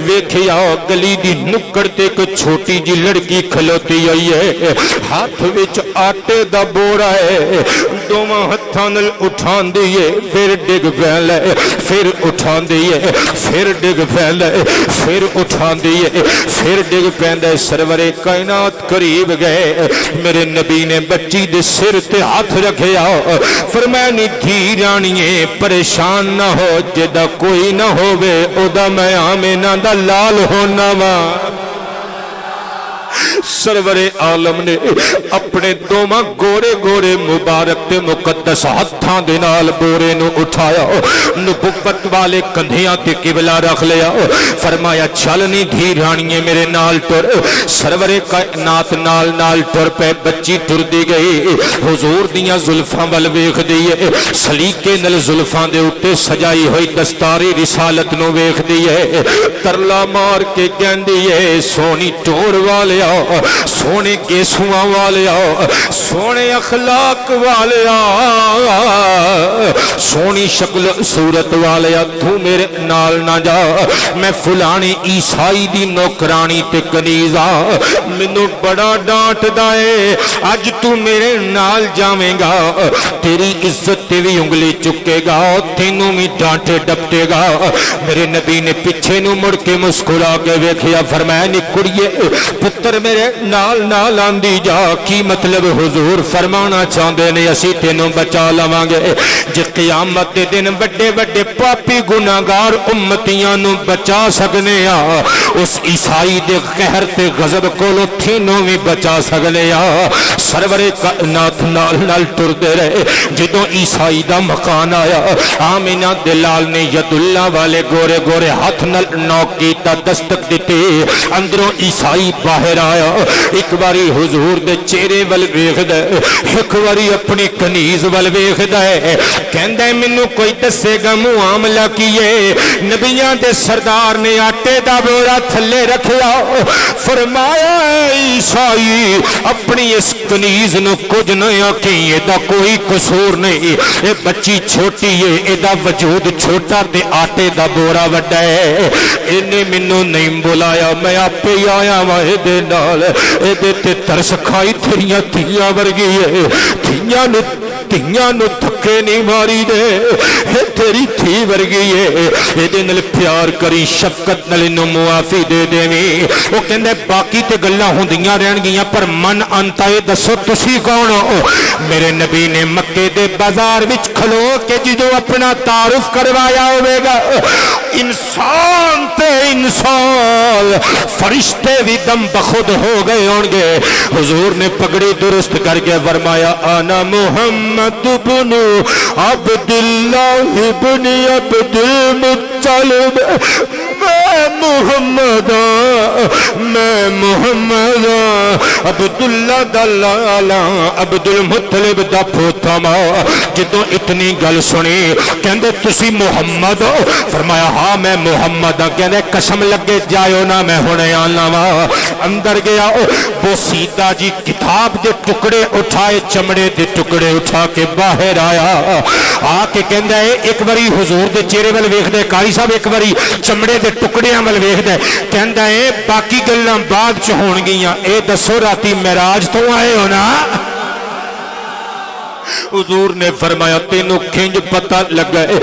ویکھیا گلی دی نکڑ تے کوئی چھوٹی جی لڑکی کھلوتی آئی ہے ہاتھ وچ آٹے دا بورا ہے دوواں ہتھاں نال اٹھان دیئے پھر ڈگ پھیلے پھر اٹھان دیئے پھر ڈگ پھیلے پھر اٹھان دیئے پھر ڈگ پھیلے. سرور کائنات قریب گئے میرے نبی نے بچی دے سر تے ہاتھ رکھیا فرمایا نی دھی رانیے پریشان نہ ہو جدا کوئی نہ ہووے او دا میں آمینہ دا لال ہونا وا. سرور عالم نے اپنے دوواں گورے گورے مبارک تے مقدس ہتھاں دے نال بورے نو اٹھایا، نبوت والے کندھیاں تے قبلہ رکھ لیا، فرمایا چل نہیں دھی رانیے میرے نال ٹر۔ سرور کائنات نال نال ٹر پے، بچی ٹر دی گئی، حضور دیاں زلفاں ول ویکھ دی ہے، سلیقے نال زلفاں دے اوتے سجائی ہوئی دستاری رسالت نو ویکھ دی ہے، ترلا مار کے کہندی ہے سونی ٹور والیا، سونے گیسواں والیا، سونے اخلاق والیا، سونی شکل صورت والیا، تو میرے نال نہ جا، میں فلانی عیسائی دی نوکرانی تے کنیزا، مینوں بڑا ڈانٹ دائے، اج تو میرے نال جاویں گا تیری عزت تے بھی انگلی چکے گا، تینوں بھی ڈانٹے ڈپٹے گا۔ میرے نبی نے پیچھے نو مڑ کے مسکرا کے ویکھیا، فرمایا نی کڑیے پتر میرے نال نال آندی جا۔ کی مطلب حضور فرمانا چاہندے نے اسی تینوں بچا لواں گے، جے قیامت دے دن بڑے بڑے پاپی گناہگار امتیاں نو بچا سکنے آ، اس عیسائی دے قہر تے غضب کولوں تینوں بھی بچا سکنے آ۔ سرور کائنات نال نال ٹردے رہے، جدوں عیسائی دا مکان آیا، آمینہ دلال نے ید اللہ والے گورے گورے ہاتھ نال نوک کیتا، دستک دیتی، اندروں عیسائی باہر آیا، ایک باری حضور دے چہرے ول ویکھدا ہے، ایک باری اپنی کنیز ول ویکھدا ہے، کہندا ہے مینوں کوئی دسے گا معاملہ کیے؟ نبیاں دے سردار نے آٹے دا بورا تھلے رکھیا، فرمایا عیسائی اپنی اس کنیز نو کچھ نہیں آکھی، ایدا کوئی قصور نہیں، اے بچی چھوٹی ہے، ایدا وجود چھوٹا تے آٹے دا بورا وڈا ہے، اینے مینوں نہیں بلایا، میں آپ ہی آیا وا ایدے نال، ایدے تے ترس کھائی تیریاں تھیاں ورگی ہے، تھیاں نو تھکے نہیں ماری دے، اے تیری تھی ورگی ہے، ایدے نال پیار کری، شفقت نال انہوں معافی دے دیویں۔ وہ کہندے باقی تے گلاں ہوندیاں رہن گیاں، پر من انتا اے دسو تسی کون ہو؟ میرے نبی نے مکے دے بازار وچ کھلو کے جدوں اپنا تعارف کروایا ہوئے گا، انسان تے انسان فرشتے بھی دم بخود ہو گئے ہوں گے۔ حضور نے پگڑی درست کر کے فرمایا انا محمد بن عبداللہ بن عبد المطلب، میں محمد عبداللہ دا لالا عبد المطلب دا پوتا ماں۔ جدوں اتنی گل سنی کہندے تسی محمد ہو؟ فرمایا ہاں میں محمد ہاں۔ کہندے قسم لگے جائیو نا میں ہنے آنا وا۔ اندر گیا بوسیدہ جی کتاب دے ٹکڑے اٹھائے، چمڑے دے ٹکڑے اٹھا کے باہر آیا، آ کے کہندا ہے ایک باری حضور دے چہرے ول ویکھدے، قاری صاحب ایک باری چمڑے دے ٹکڑیاں ول ویکھدے، کہندا ہے باقی گلاں بعد چ ہون گیاں، اے دسو راتی معراج تو آئے ہو نا؟ حضور نے فرمایا تینوں کھنج پتہ لگا ہے،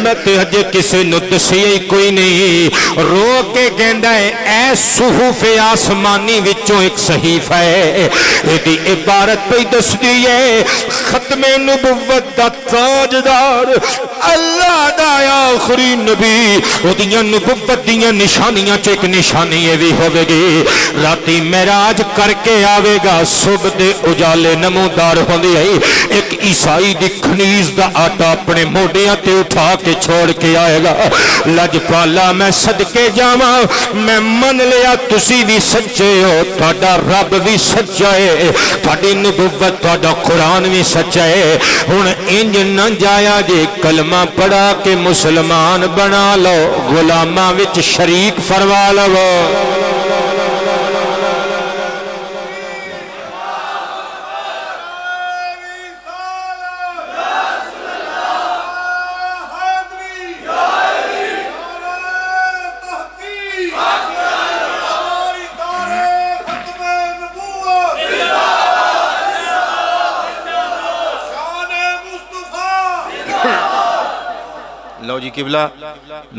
میں تے ہجے کسے نو دسیا ہی کوئی نہیں۔ رو کے کہندا ہے اے صحف آسمانی وچوں ایک صحیفہ ہے، ایدی عبارت پہ دسدی ہے ختم نبوت دا تاجدار اللہ دا آخری نبی، اودیاں نبوت دیاں نشانیاں چ ایک نشانی یہ بھی ہوے گی راتی معراج کر کے آوے گا، صبح دے اجالے نمودار ہوندی ہے، ایک عیسائی دی کنیز دا آٹا اپنے موڈیاں تے اٹھا کے چھوڑ کے آئے گا۔ لجپالا میں صدقے جاواں، میں من لیا تسی بھی سچے ہو، تہاڈا رب بھی سچا ہے، تہاڈی نبوت تہاڈا قرآن بھی سچا ہے، ہن انج نہ جایا جے کلمہ پڑھا کے مسلمان بنا لو، غلاماں وچ شریک فرما لو۔ لو جی قبلہ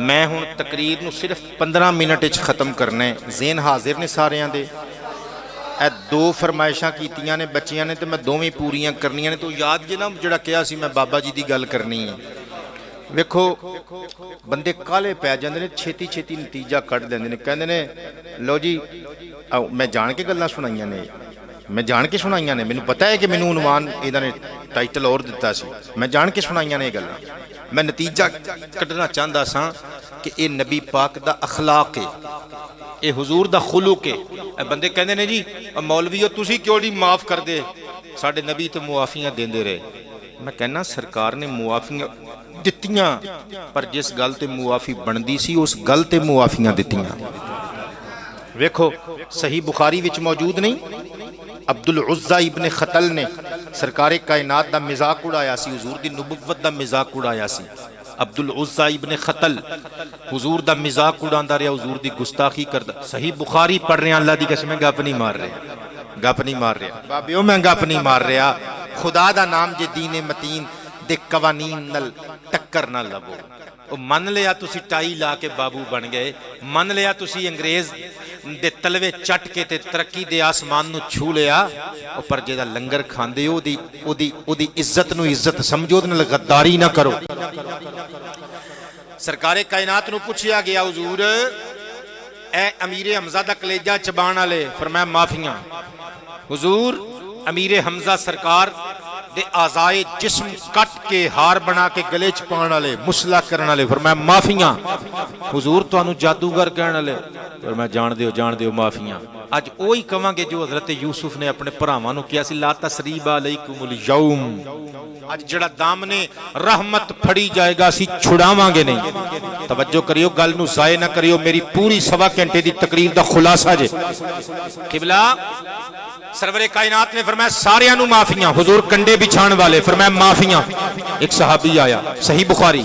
میں ہوں تقریر نو صرف 15 منٹ ختم کرنا ہے، ذہن حاضر نے سارے دے، اے دو فرمائشاں کیتیاں نے بچیاں نے تے میں دوویں پوریاں کرنیاں نے، تو یاد جے نا جڑا کہا سی میں بابا جی دی گل کرنی ہے، ਵੇਖੋ ਬੰਦੇ ਕਾਲੇ ਪੈ ਜਾਂਦੇ ਨੇ, ਛੇਤੀ ਛੇਤੀ ਨਤੀਜਾ ਕੱਢ ਲੈਂਦੇ ਨੇ, ਕਹਿੰਦੇ ਨੇ ਲਓ ਜੀ ਆਓ, ਮੈਂ ਜਾਣ ਕੇ ਗੱਲਾਂ ਸੁਣਾਈਆਂ ਨੇ, ਮੈਂ ਜਾਣ ਕੇ ਸੁਣਾਈਆਂ ਨੇ, ਮੈਨੂੰ ਪਤਾ ਹੈ ਕਿ ਮੈਨੂੰ ਉਨਵਾਨ ਇਹਨਾਂ ਨੇ ਟਾਈਟਲ ਹੋਰ ਦਿੱਤਾ ਸੀ, ਮੈਂ ਜਾਣ ਕੇ ਸੁਣਾਈਆਂ ਨੇ ਇਹ ਗੱਲਾਂ। ਮੈਂ ਨਤੀਜਾ ਕੱਢਣਾ ਚਾਹੁੰਦਾ ਸਾਂ ਕਿ ਇਹ ਨਬੀ ਪਾਕ ਦਾ ਅਖਲਾਕ ਹੈ, ਇਹ ਹੁਜ਼ੂਰ ਦਾ ਖੁਲੂਕ ਹੈ। ਇਹ ਬੰਦੇ ਕਹਿੰਦੇ ਨੇ ਜੀ ਮੌਲਵੀਓ ਤੁਸੀਂ ਕਿਉਂ ਨਹੀਂ ਮਾਫ ਕਰਦੇ, ਸਾਡੇ ਨਬੀ ਤੇ ਮੁਆਫੀਆਂ ਦਿੰਦੇ ਰਹੇ। ਮੈਂ ਕਹਿੰਦਾ ਸਰਕਾਰ ਨੇ ਮੁਆਫੀਆਂ ਦਿੱਤੀਆਂ, ਪਰ ਜਿਸ ਗੱਲ ਤੇ ਮੁਆਫੀ ਬਣਦੀ ਸੀ ਉਸ ਗੱਲ ਤੇ ਮੁਆਫੀਆਂ ਦਿੱਤੀਆਂ। ਵੇਖੋ ਸਹੀ ਬੁਖਾਰੀ ਵਿੱਚ ਮੌਜੂਦ ਨਹੀਂ, ਅਬਦੁਲ ਉਜ਼ਾ ਇਬਨ ਖਤਲ ਨੇ ਸਰਕਾਰੇ ਕਾਇਨਾਤ ਦਾ ਮਜ਼ਾਕ ਉਡਾਇਆ ਸੀ, ਹੁਜ਼ੂਰ ਦੀ ਨਬੂਵਤ ਦਾ ਮਜ਼ਾਕ ਉਡਾਇਆ ਸੀ। ਅਬਦੁਲ ਉਜ਼ਾ ਇਬਨ ਖਤਲ ਹੁਜ਼ੂਰ ਦਾ ਮਜ਼ਾਕ ਉਡਾਉਂਦਾ ਰਿਹਾ, ਹੁਜ਼ੂਰ ਦੀ ਗੁਸਤਾਖੀ ਕਰਦਾ। ਸਹੀ ਬੁਖਾਰੀ ਪੜ੍ਹ ਰਿਹਾ, ਅੱਲਾ ਦੀ ਕਸਮ ਗੱਪ ਨਹੀਂ ਮਾਰ ਰਿਹਾ, ਗੱਪ ਨਹੀਂ ਮਾਰ ਰਿਹਾ ਬਾਬਿਓ, ਮੈਂ ਗੱਪ ਨਹੀਂ ਮਾਰ ਰਿਹਾ। ਖੁਦਾ ਦਾ ਨਾਮ ਜੇ ਦੀਨ ਮਤੀਨ ਦੇ ਕਵਾਨੀਨ ਨਾਲ ਟੱਕਰ ਨਾ ਲਵੋ। ਉਹ ਮੰਨ ਲਿਆ ਤੁਸੀਂ ਟਾਈ ਲਾ ਕੇ ਬਾਬੂ ਬਣ ਗਏ, ਮੰਨ ਲਿਆ ਤੁਸੀਂ ਅੰਗਰੇਜ਼ ਦੇ ਤਲਵੇ ਚੱਟ ਕੇ ਤੇ ਤਰੱਕੀ ਦੇ ਆਸਮਾਨ ਨੂੰ ਛੂ ਲਿਆ, ਉਹ ਪਰ ਜਿਹਦਾ ਲੰਗਰ ਖਾਂਦੇ ਹੋ ਉਹਦੀ ਇੱਜ਼ਤ ਨੂੰ ਇੱਜ਼ਤ ਸਮਝੋ, ਉਹਦੇ ਨਾਲ ਗੱਦਾਰੀ ਨਾ ਕਰੋ। ਸਰਕਾਰੇ ਕਾਇਨਾਤ ਨੂੰ ਪੁੱਛਿਆ ਗਿਆ ਹੁਜ਼ੂਰ ਐ ਅਮੀਰ ਹਮਜ਼ਾ ਦਾ ਕਲੇਜਾ ਚਬਾਣ ਵਾਲੇ, ਫਰਮਾਇਆ ਮਾਫੀਆਂ। ਹੁਜ਼ੂਰ ਅਮੀਰ ਹਮਜ਼ਾ ਸਰਕਾਰ ਦੇ ਆਜ਼ਾਏ ਜਿਸਮ ਕੱਟ ਕੇ ਹਾਰ ਬਣਾ ਕੇ ਗਲੇ ਚ ਪਾਉਣ ਵਾਲੇ, ਮੁਸਲਾ ਕਰਨ ਵਾਲੇ, ਫਰਮਾਇਆ ਮਾਫੀਆਂ। ਹੁਜ਼ੂਰ ਤੁਹਾਨੂੰ ਜਾਦੂਗਰ ਕਹਿਣ ਵਾਲੇ, ਫਰਮਾਇਆ ਜਾਣਦੇ ਹੋ ਮਾਫੀਆਂ। ਅੱਜ ਉਹੀ ਕਵਾਂਗੇ ਜੋ ਹਜ਼ਰਤ ਯੂਸੁਫ ਨੇ ਆਪਣੇ ਭਰਾਵਾਂ ਨੂੰ ਕਿਹਾ ਸੀ, ਲਾ ਤਸਰੀਬ ਅਲੈਕੁਮੁਲ ਯੌਮ। ਅੱਜ ਜਿਹੜਾ ਦਾਮਨੇ ਰਹਿਮਤ ਫੜੀ ਜਾਏਗਾ ਅਸੀਂ ਛੁਡਾਵਾਂਗੇ ਨਹੀਂ। ਤਵੱਜੋ ਕਰਿਓ, ਗੱਲ ਨੂੰ ਜ਼ਾਏ ਨਾ ਕਰਿਓ, ਮੇਰੀ ਪੂਰੀ ਸਵਾ ਘੰਟੇ ਦੀ ਤਕਰੀਰ ਦਾ ਖੁਲਾਸਾ ਜੇ। ਕਿਬਲਾ ਸਰਵਰੇ ਕਾਇਨਾਤ ਨੇ ਫਰਮਾਇਆ ਸਾਰਿਆਂ ਨੂੰ ਮਾਫੀਆਂ, ਹੁਜ਼ੂਰ ਕੰਡੇ ਬਿਛਾਣ ਵਾਲੇ, ਫਰਮਾਇਆ ਮਾਫੀਆਂ। ਇੱਕ ਸਹਾਬੀ ਆਇਆ, ਸਹੀ ਬੁਖਾਰੀ,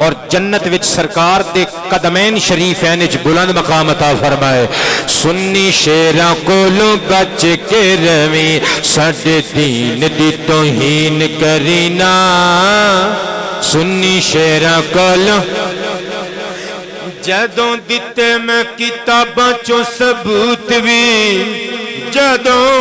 اور جنت وچ سرکار دے قدمین شریفین وچ بلند مقام عطا فرمائے سنی شیراں کولوں بچ کے رویں ساڈے دین دی توہین کرینا سنی شیراں کولوں جدوں دتے میں کتاباں چوں ثبوت وی جدوں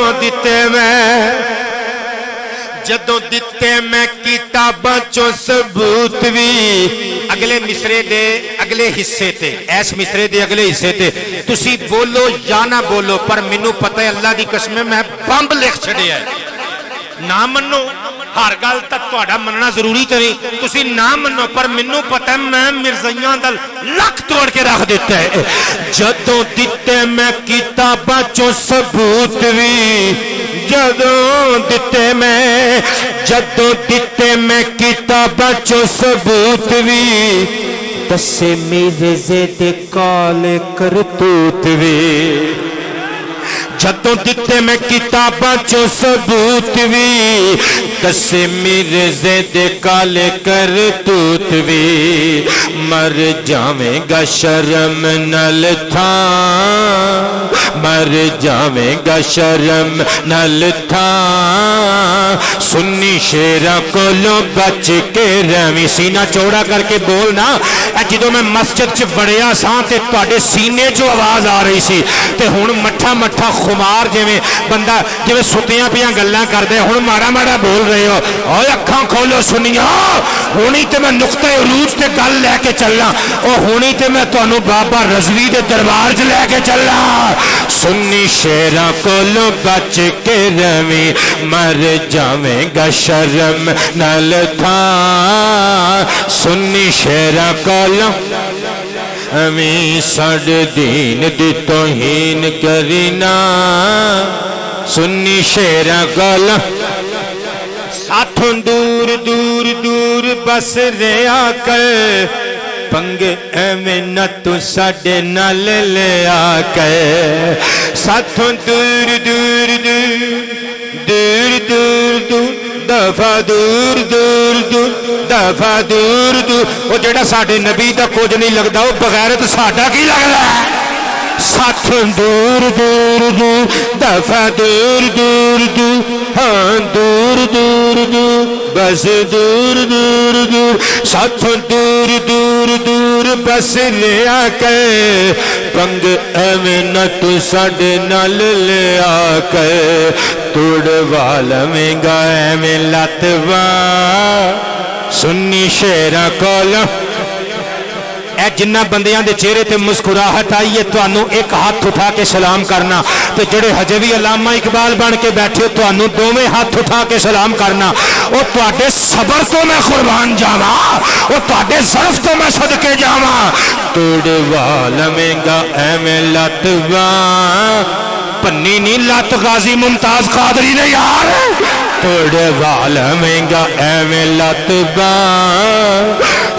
دتے میں کتاباں چوں ثبوت وی اگلے مصرے دے اگلے حصے تے ایس مصرے دے اگلے حصے تے تسی بولو یا نہ بولو پر مینوں پتہ ہے اللہ دی قسم میں بمب لکھ چھڑیا ہے نہ منو ہر گل تک تہاڈا مننا ضروری تے نہیں تسی نہ منو پر مینوں پتہ ہے میں مرزائیاں دا لک توڑ کے رکھ دیتا ہے جدوں دتے میں کتاباں چوں ثبوت وی جدوں دتے میں کتاباں چوں ثبوت وی دسے میرے زید کال کرتوت وی جدوں دتے میں کتاباں چوں ثبوت وی دسے میرے زید کال کرتوت وی مر جاویں گا شرم نال تھاں مر جاویں گا شرم نال تھاں سنی شیراں کولوں بچ کے رویں سینہ چوڑا کر کے بولنا جدوں میں مسجد چ وڑیا ساں تے تواڈے سینے چوں آواز آ رہی سی تے ہن مٹھا مٹھا خمار جویں بندہ جویں سُتیاں پیاں گلاں کردے ہن ماڑا ماڑا بول رہے ہو اوے اکھاں کھولو سنیاں ہونی تے میں نقطۂ عروج تے گل لے کے چلنا او ہونی تے میں تانوں بابا رضوی دے دربار چ لے کے چلنا سنی شیراں کولوں بچ کے رویں مر جاویں گا شرم نال تھاں سنی شیراں کولوں ہمیں ساڈے دین دی توہین کرینا سنی شیراں کولوں ساتھوں دور دور دور بس رہیا کر پنگ ایویں نہ تو ساڈے نال لیا کر ساتھوں دور دور دور دور دور دور دفعہ دور دور دور دفعہ دور دور وہ جڑا ساڈے نبی دا کچھ نہیں لگدا وہ بغیرت ساڈا کی لگدا ہے ساتھوں دور دور دور دفعہ دور دور دور ہاں دور دور دور بس دور دور دور ساتھوں دور دور دور بس لیا کر پنگ ایویں نہ تو ساڈے نال لیا کر توڑ والویں گا ایویں لت وا سنی شیراں کولوں اے جنہ بندیاں دے چہرے تے مسکراہٹ آئی ہے تانوں ایک ہاتھ اٹھا کے سلام کرنا تے جڑے ہجے بھی علامہ اقبال بن کے بیٹھے تانوں دوویں ہاتھ اٹھا کے سلام کرنا او تواڈے صبر تو میں قربان جاواں او تواڈے ظرف تو میں صدقے جاواں توڑ والویں گا ایویں لت وا پنی نہیں لت غازی ممتاز قادری نے یار توڑ والویں گا ایویں لت وا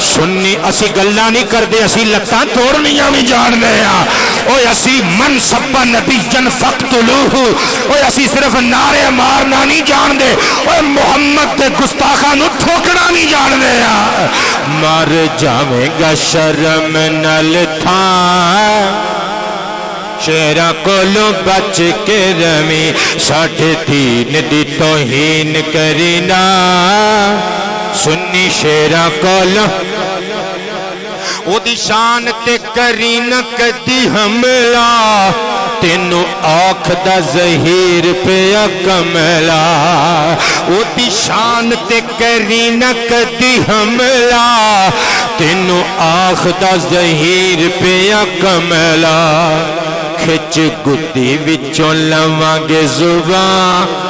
سنی اسی گلاں نہیں کردے اسی لتاں توڑنیاں بھی جان دے ہاں اوے اسی من سب نبی جن فقتلوہ اوے اسی صرف نعرے مارنا نہیں جان دے اوے محمد دے گستاخاں نو ٹھوکنا نہیں جان دے ہاں مر جاویں گا شرم نال تھاں شیراں کولوں بچ کے رویں ساڈے دین دی توہین کرینا سنی شیراں کولوں او دی شان تے کری نہ کدی حملہ تینوں آنکھ دا زہیر پیا کملا او دی شان تے کری نہ کدی حملہ تینوں آنکھ دا زہیر پیا کملا کھچ گدی وچوں لواں گے زبان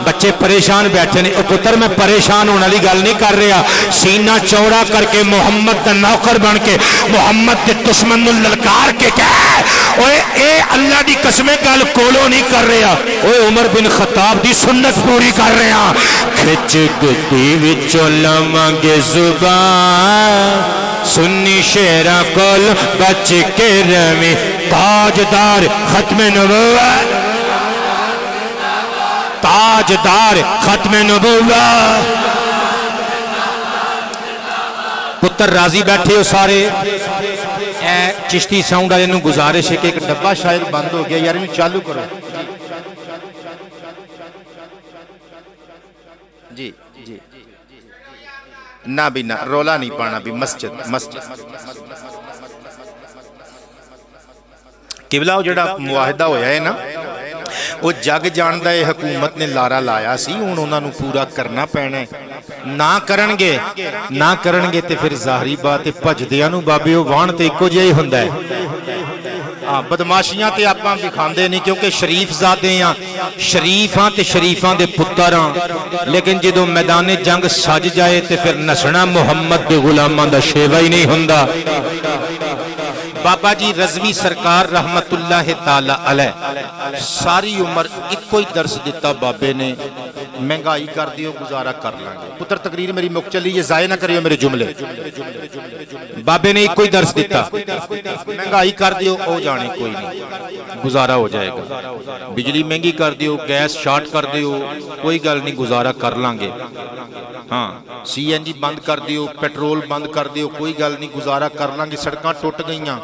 بچے پریشان بیٹھے نے پتر میں پریشان ہونے والی گل نہیں کر رہا سینہ چوڑا کر کے محمد دا نوکر بن کے محمد دے دشمن نو للکار کے کہہ اوے اے اللہ دی قسمیں گل کولو نہیں کر رہا اوے عمر بن خطاب دی سنت پوری کر رہا کھچ گدی وچوں لواں گے زبان سنی شیراں کول بچ کے رویں تاجدار ختم نبوت تاجدار ختم نبوت پتر راضی بیٹھے ہو سارے؟ اے چشتی ساؤنڈ والے نوں گزارش ہے کہ ایک ڈبہ شاید بند ہو گیا یار، انہوں چالو کرو جی جی نہ بھی نہ رولا نہیں پانا بھی مسجد قبلہ وہ جڑا معاہدہ ہویا ہے نا وہ جگ جاندا ہے، حکومت نے لارا لایا سی، ہن انہاں نوں پورا کرنا پینا ہے، نہ کرن گے تے پھر ظاہری بات ہے بھجدیاں نوں بابے او وان تے اکو جہا ہی ہوندا ہے۔ ہاں بدماشیاں تے آپاں دکھاندے نہیں کیونکہ شریف زادے ہاں، شریف ہاں تے شریفاں دے پتر ہاں، لیکن جدوں میدان جنگ سج جائے تے پھر نسنا محمد دے غلاماں دا شیوا ہی نہیں ہوندا۔ بابا جی رضوی سرکار رحمت اللہ تعالی علیہ ساری عمر ایک کوئی درس دیتا بابے نے، مہنگائی کر دیو گزارا کر لیں گے۔ پتر تقریر میری مک چلی، یہ ضائع نہ کریو میرے جملے۔ بابے نے ایک کوئی درس دیتا، مہنگائی کر دیو او جانے کوئی نہیں، گزارا ہو جائے گا۔ بجلی مہنگی کر دیو، گیس شارٹ کر دیو، کوئی گل نہیں، گزارا کر لیں گے۔ ہاں سی این جی بند کر دیو، پیٹرول بند کر دیو، کوئی گل نہیں، گزارا کر لیں گے۔ سڑکاں ٹوٹ گئیاں،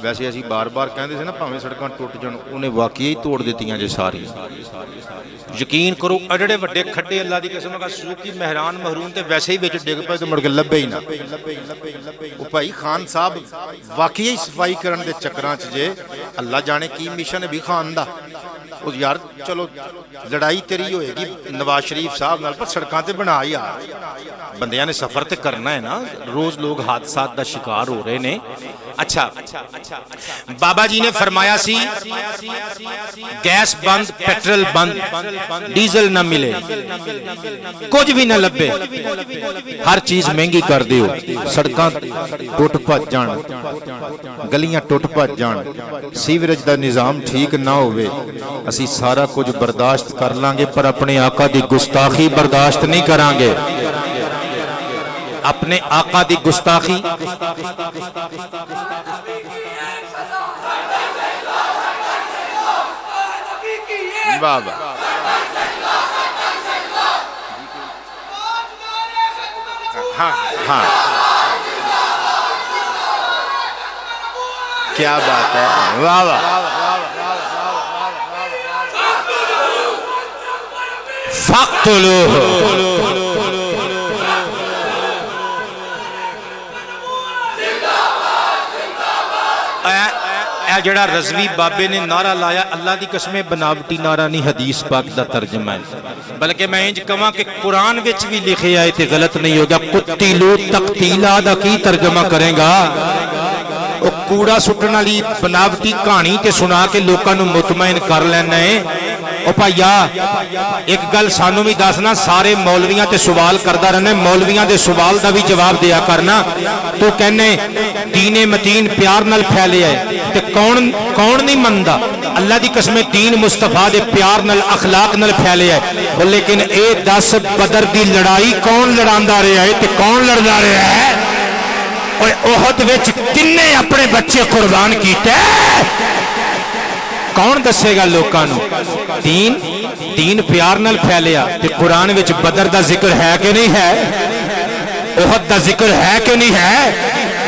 ویسے اسی بار بار کہندے سے نا پاویں سڑکاں ٹوٹ جان، انہیں واقعی توڑ دیتیاں جے ساری۔ یقین کرو اڈڑے وڈے کھڈے اللہ دی قسم کا سوکی مہران محرون تے ویسے ہی وچ ڈگ پئے تے مڑ کے لبے ہی نہ۔ او بھائی خان صاحب واقعی صفائی کرن دے چکراں چ جے اللہ جانے کی مشن ہے بھی خان دا۔ او یار چلو لڑائی تیری ہوئے گی نواز شریف صاحب نال، پر سڑکاں تے بنا یار، بندیاں نے سفر تے کرنا ہے نا، روز لوگ حادثات دا شکار ہو رہے نے۔ اچھا بابا جی نے فرمایا سی گیس بند، پیٹرول بند، ڈیزل نہ ملے، کچھ بھی نہ لبے، ہر چیز مہنگی کر دیو، سڑکاں ٹوٹ پھٹ جان، گلیاں ٹوٹ پھٹ جان، سیوریج دا نظام ٹھیک نہ ہوئے، اسی سارا کچھ برداشت کر لیں گے پر اپنے آقا دی گستاخی برداشت نہیں کریں گے۔ اپنے آقا دی گستاخی بابا ہاں ہاں کیا بات ہے، واہ واہ فقتلوہ۔ اے جڑا رضوی بابے نے نعرہ لایا اللہ دی قسمیں بناوٹی نعرہ نہیں، حدیث پاک دا ترجمہ ہے، بلکہ میں انج کہاں کہ قرآن وچ بھی لکھے آئے تے غلط نہیں ہوگا۔ قتلوا تقتیلا دا کی ترجمہ کریں گا؟ او کوڑا سٹن والی بناوٹی کہانی تے سنا کے لوکاں نوں مطمئن کر لینا ہے۔ او بھائیا ایک گل سانوں بھی دسنا، سارے مولویاں تے سوال کردا رہنا، مولویاں دے سوال دا بھی جواب دیا کرنا۔ تو کہنے دین متین پیار نال پھیلیا ہے تے کون نہیں مندا؟ اللہ دی قسم دین مصطفیٰ دے پیار نال اخلاق نال پھیلیا ہے۔ لیکن اے 10 بدر دی لڑائی کون لڑاندا رہا ہے تے کون لڑدا رہا ہے؟ اور احد وچ کنے اپنے بچے قربان کیتے؟ کون دسے گا لوکاں نوں؟ دین پیار نال پھیلیا تے قرآن وچ بدر دا ذکر ہے کہ نہیں ہے؟ احد دا ذکر ہے کہ نہیں ہے؟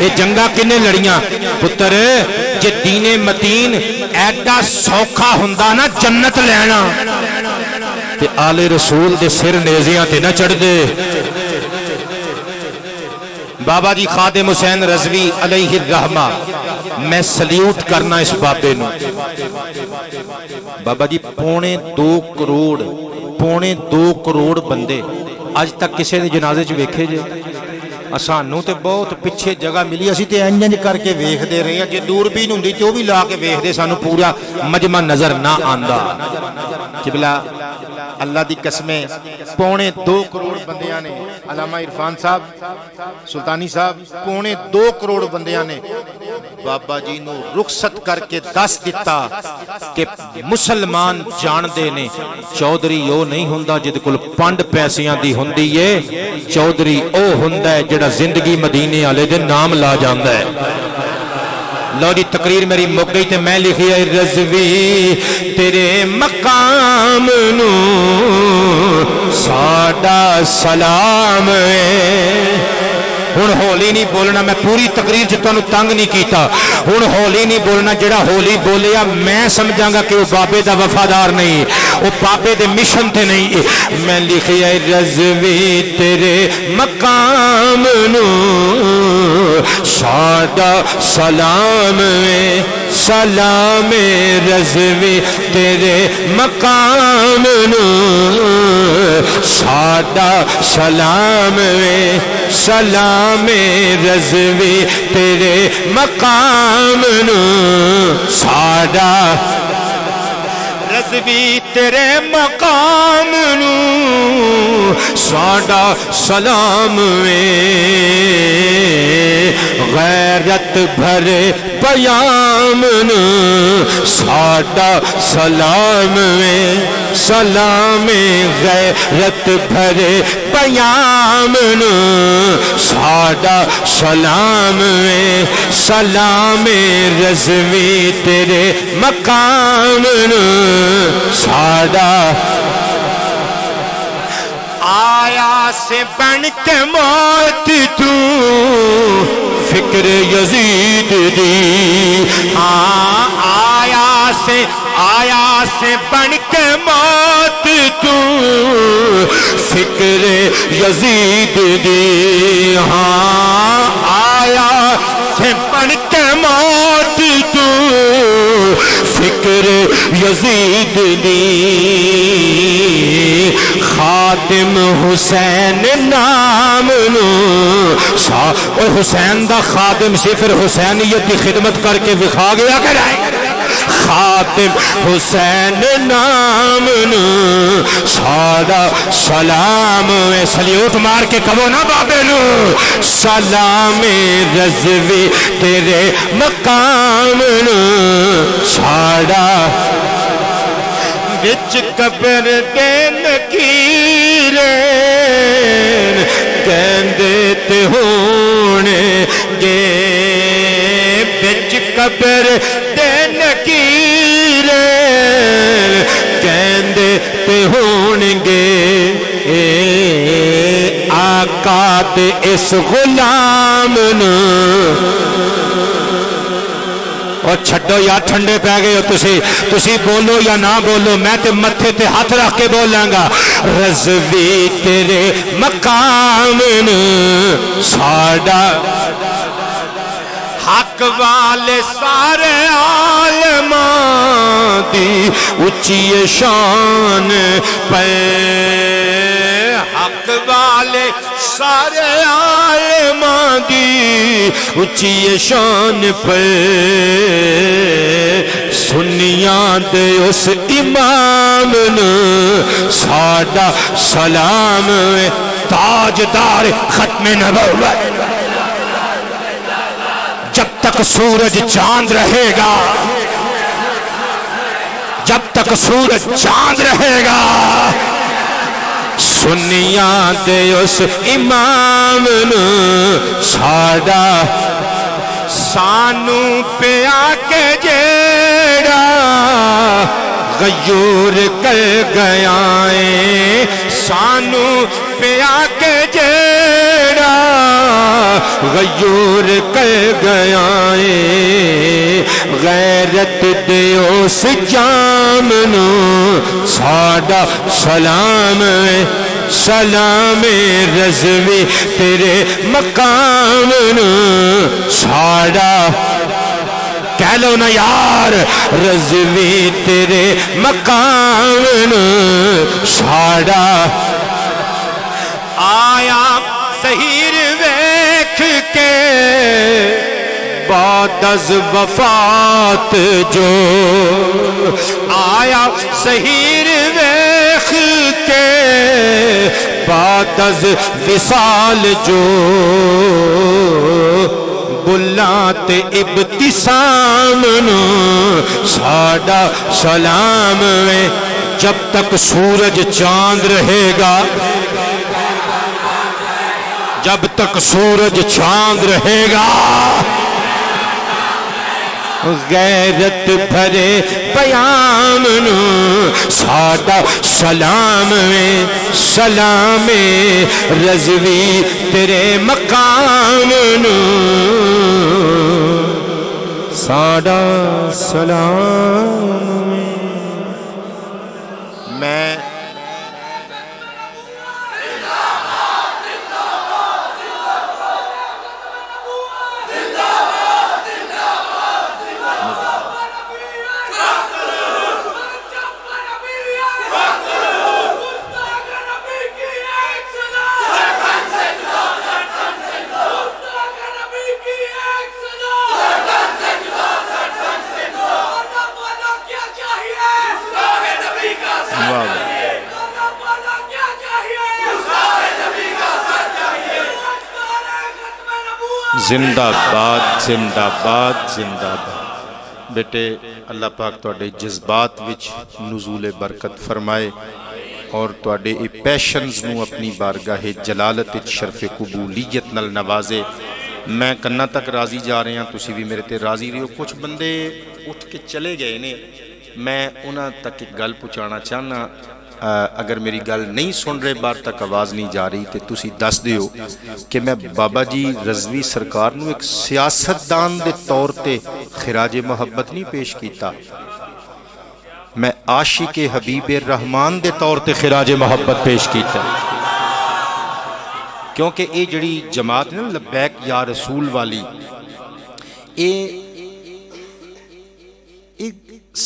یہ جنگاں کنے لڑیاں؟ پتر جے دین متین ایڈا سوکھا ہوندا نا جنت لینا تے آل رسول دے سر نیزیاں تے نہ چڑھ دے۔ بابا جی خادم حسین رضوی علیہ الرحمہ، میں سلیوٹ کرنا اس بابے نو۔ بابا جی پونے 2 کروڑ بندے اج تک کسے دے جنازے چ ویکھے جے؟ سانوں تے بہت پچھے جگہ ملی، اسی تے انج کر کے ویکھدے رہے ہیں، جے دوربین ہوندی تے او بھی لا کے ویکھدے، سانوں پورا مجمع نظر نہ آندا۔ قبلہ اللہ دی قسمیں پونے 2 کروڑ بندیاں نے، علامہ عرفان صاحب سلطانی صاحب پونے 2 کروڑ بندیاں نے بابا جی نو رخصت کر کے دس دیتا کہ مسلمان جان دے نے چودھری او نہیں ہوندا جد کل پنڈ پیسیاں دی ہوندی ہے، چودھری او ہوندا ہے جڑا زندگی مدینے والے دے نام لا جاندا ہے۔ لو جی تقریر میری مک گئی تے میں لکھی ہے رضوی تیرے مقام نو ساڈا سلام ہے، ہن ہو ہولی نہیں بولنا میں پوری تقریر چ تانوں تنگ نہیں کیتا ہن ہولی نہیں بولنا جڑا ہولی بولیا میں سمجھاں گا کہ وہ بابے دا وفادار نہیں وہ بابے دے مشن تے نہیں میں لکھیا رضوی تیرے مقام نو ساڈا سلام سلام رضوی تیرے مقام نو ساڈا سلام سلام رضوی تیرے مقام نو ساڈا رضوی تیرے مقام نو ساڈا سلام غیرت بھرے پیام نو ساڈا سلام سلام غیرت بھرے پیام نو ساڈا سلام سلام رضوی تیرے مقام نو ساڈا آیا سے بن کے موت تو فکر یزید دی آیا سے بن کے موت تو فکر یزید دی آیا سے بن کے موت تو فکر یزید دی خادم حسین نام نو اور حسین دا خادم سے پھر حسینیت کی خدمت کر کے وکھا گیا کہ نہیں خادم حسین نام نو ساڈا سلام سلیوٹ مار کے کہو نا بابے نو سلام رضوی تیرے مقام نو ساڈا وچ قبر دے نکیرین کہندے تے ہونے گے وچ قبر دے نکیرین کہندے تے ہونے آقا تے اس غلام نو اور چھڈو یا ٹھنڈے پہ گئے ہو تسی بولو یا نہ بولو میں تے متھے تے ہاتھ رکھ کے بولوں گا رضوی تیرے مقام ساڈا حق والے سارے عالماں دی اچھی شان پہ حق والے سارے عالماں دی اچھی شان پہ سنیاں دے اس امام نو ساڈا سلام تاجدار ختم نبوت جب تک سورج چاند رہے گا جب تک سورج چاند رہے گا سنیاں دے اس امام نو ساڈا سانو پیا کے جیڑا غیور کر گیا ہے سانو پیا کے جیڑا غیور کر گیا ہے غیرت دے اس جام نو ساڈا سلام سلام رضوی تیرے مقام نو ساڈا کہہ لو نا یار رضوی تیرے مقام نو ساڈا آیا سحیر ویکھ کے بعد از وفات جو آیا سحیر ویکھ کے بعد از وصال جو بلات ابتسام نو ساڈا سلام جب تک سورج چاند رہے گا جب تک سورج چاند رہے گا غیرت بھرے پیام نو ساڈا سلام میں سلام رضوی تیرے مقام نو ساڈا سلام میں زندہ باد زندہ باد زندہ باد بیٹے اللہ پاک تواڈے جذبات وچ نزول برکت فرمائے اور تواڈے پیشنز نو اپنی بارگاہ جلالت وچ شرف قبولیت نال نوازے۔ میں کنا تک راضی جا رہے ہیں، تسی بھی میرے تے راضی رہو۔ کچھ بندے اٹھ کے چلے گئے نے، میں انہاں تک ایک گل پہنچانا چاہنا، اگر میری گل نہیں سن رہے، بار تک آواز نہیں جا رہی تے تسی دس دیو کہ میں بابا جی رضوی سرکار نو ایک سیاستدان دے طور تے خراج محبت نہیں پیش کیتا، میں عاشق حبیب الرحمان دے طور تے خراج محبت پیش کیتا، کیونکہ اے جڑی جماعت نا لبیک یا رسول والی، اے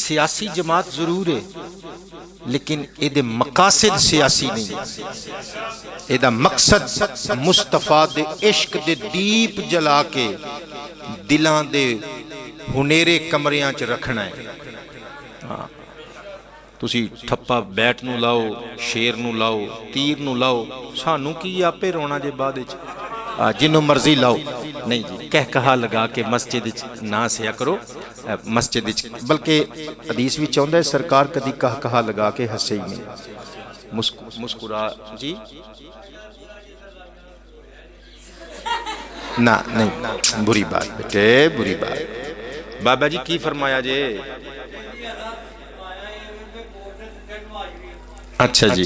سیاسی جماعت ضرور ہے لیکن اے دے مقاصد سیاسی نہیں، اے دا مقصد مصطفیٰ دے عشق دے دیپ جلا کے دلاں دے ہنیرے کمریاں چ رکھنا ہے۔ تسی ٹھپا بیٹ نو لاؤ، شیر نو لاؤ، تیر نو لاؤ، سانو کی آپے رونا جے بعد وچ، جنوں مرضی لاؤ، نہیں جی کہہ کہا لگا کے مسجد نہ سیا کرو مسجد، بلکہ حدیث بھی چاہتا ہے سرکار کدی کہا لگا کے ہسے ہی نہیں، مسکرا جی نہ نہیں، بری بات بیٹے بری بات۔ بابا جی کی فرمایا جے؟ اچھا جی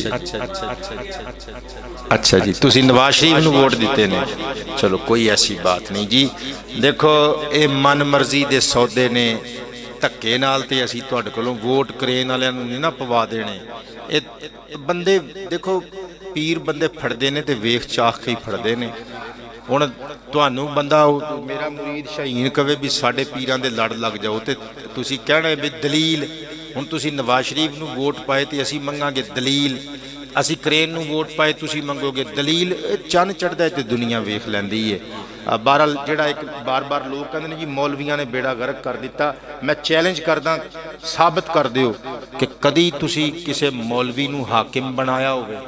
اچھا جی تسی نواز شریف نو ووٹ دیتے نے، چلو کوئی ایسی بات نہیں جی۔ دیکھو اے من مرضی دے سودے نے، دھکے نال تے اسی تہاڈے کولوں ووٹ کرین والیاں نوں نہیں نہ پوا دینے۔ اے بندے دیکھو پیر بندے پھڑدے نے تے ویکھ چاخ کے ہی پھڑدے نے۔ ہن تانوں بندہ میرا مرید شاہین کہے بھی ساڈے پیراں دے لڑ لگ جاؤ تے تسی کہنا بھی دلیل، ہن تسی نواز شریف نو ووٹ پائے تے اسی منگاں گے دلیل، اسی کرین نو ووٹ پائے تسی منگو گے دلیل، چن چڑھدا ہے تے دنیا ویکھ لیندی ہے۔ بہرحال جڑا ایک بار بار لوگ کہندے نے جی مولویاں نے بیڑا غرق کر دیتا، میں چیلنج کردا ثابت کر دیو کہ کدی تسی کسے مولوی نو حاکم بنایا ہوئے؟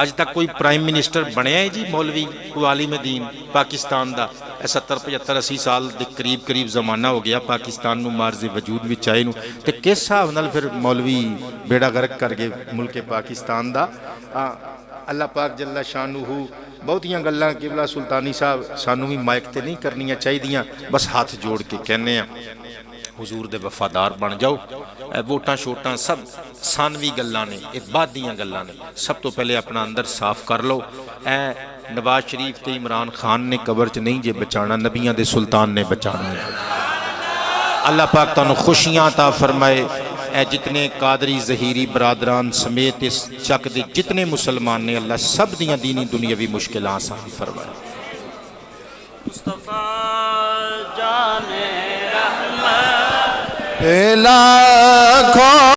اج تک کوئی پرائم منسٹر بنیا ہے جی مولوی کوئی عالم دین پاکستان دا؟ 70 75 80 سال دے قریب زمانہ ہو گیا پاکستان نو مارز وجود وچ آئے نو، تے کس حساب نال پھر مولوی بیڑا غرق کر گئے ملک پاکستان دا؟ اللہ پاک جل شانہ بہتیاں گلاں قبلہ سلطانی صاحب سانو بھی مائک تے نہیں کرنیاں چاہیدیاں، بس ہاتھ جوڑ کے کہنے ہیں حضور دے وفادار بن جاؤ۔ ووٹاں شوٹاں سب ثانوی گلاں نے، اے بعد دیاں گلاں نے، سب تو پہلے اپنا اندر صاف کر لو۔ اے نواز شریف تے عمران خان نے قبر چ نہیں جے بچانا، نبیاں دے سلطان نے بچانا ہے۔ اللہ پاک تانوں خوشیاں عطا فرمائے۔ اے جتنے قادری ظہیری برادران سمیت اس چک دے جتنے مسلمان نے، اللہ سب دیاں دینی دنیاوی مشکلاں آسان فرمائے۔ مصطفیٰ جان رحمت لاکھوں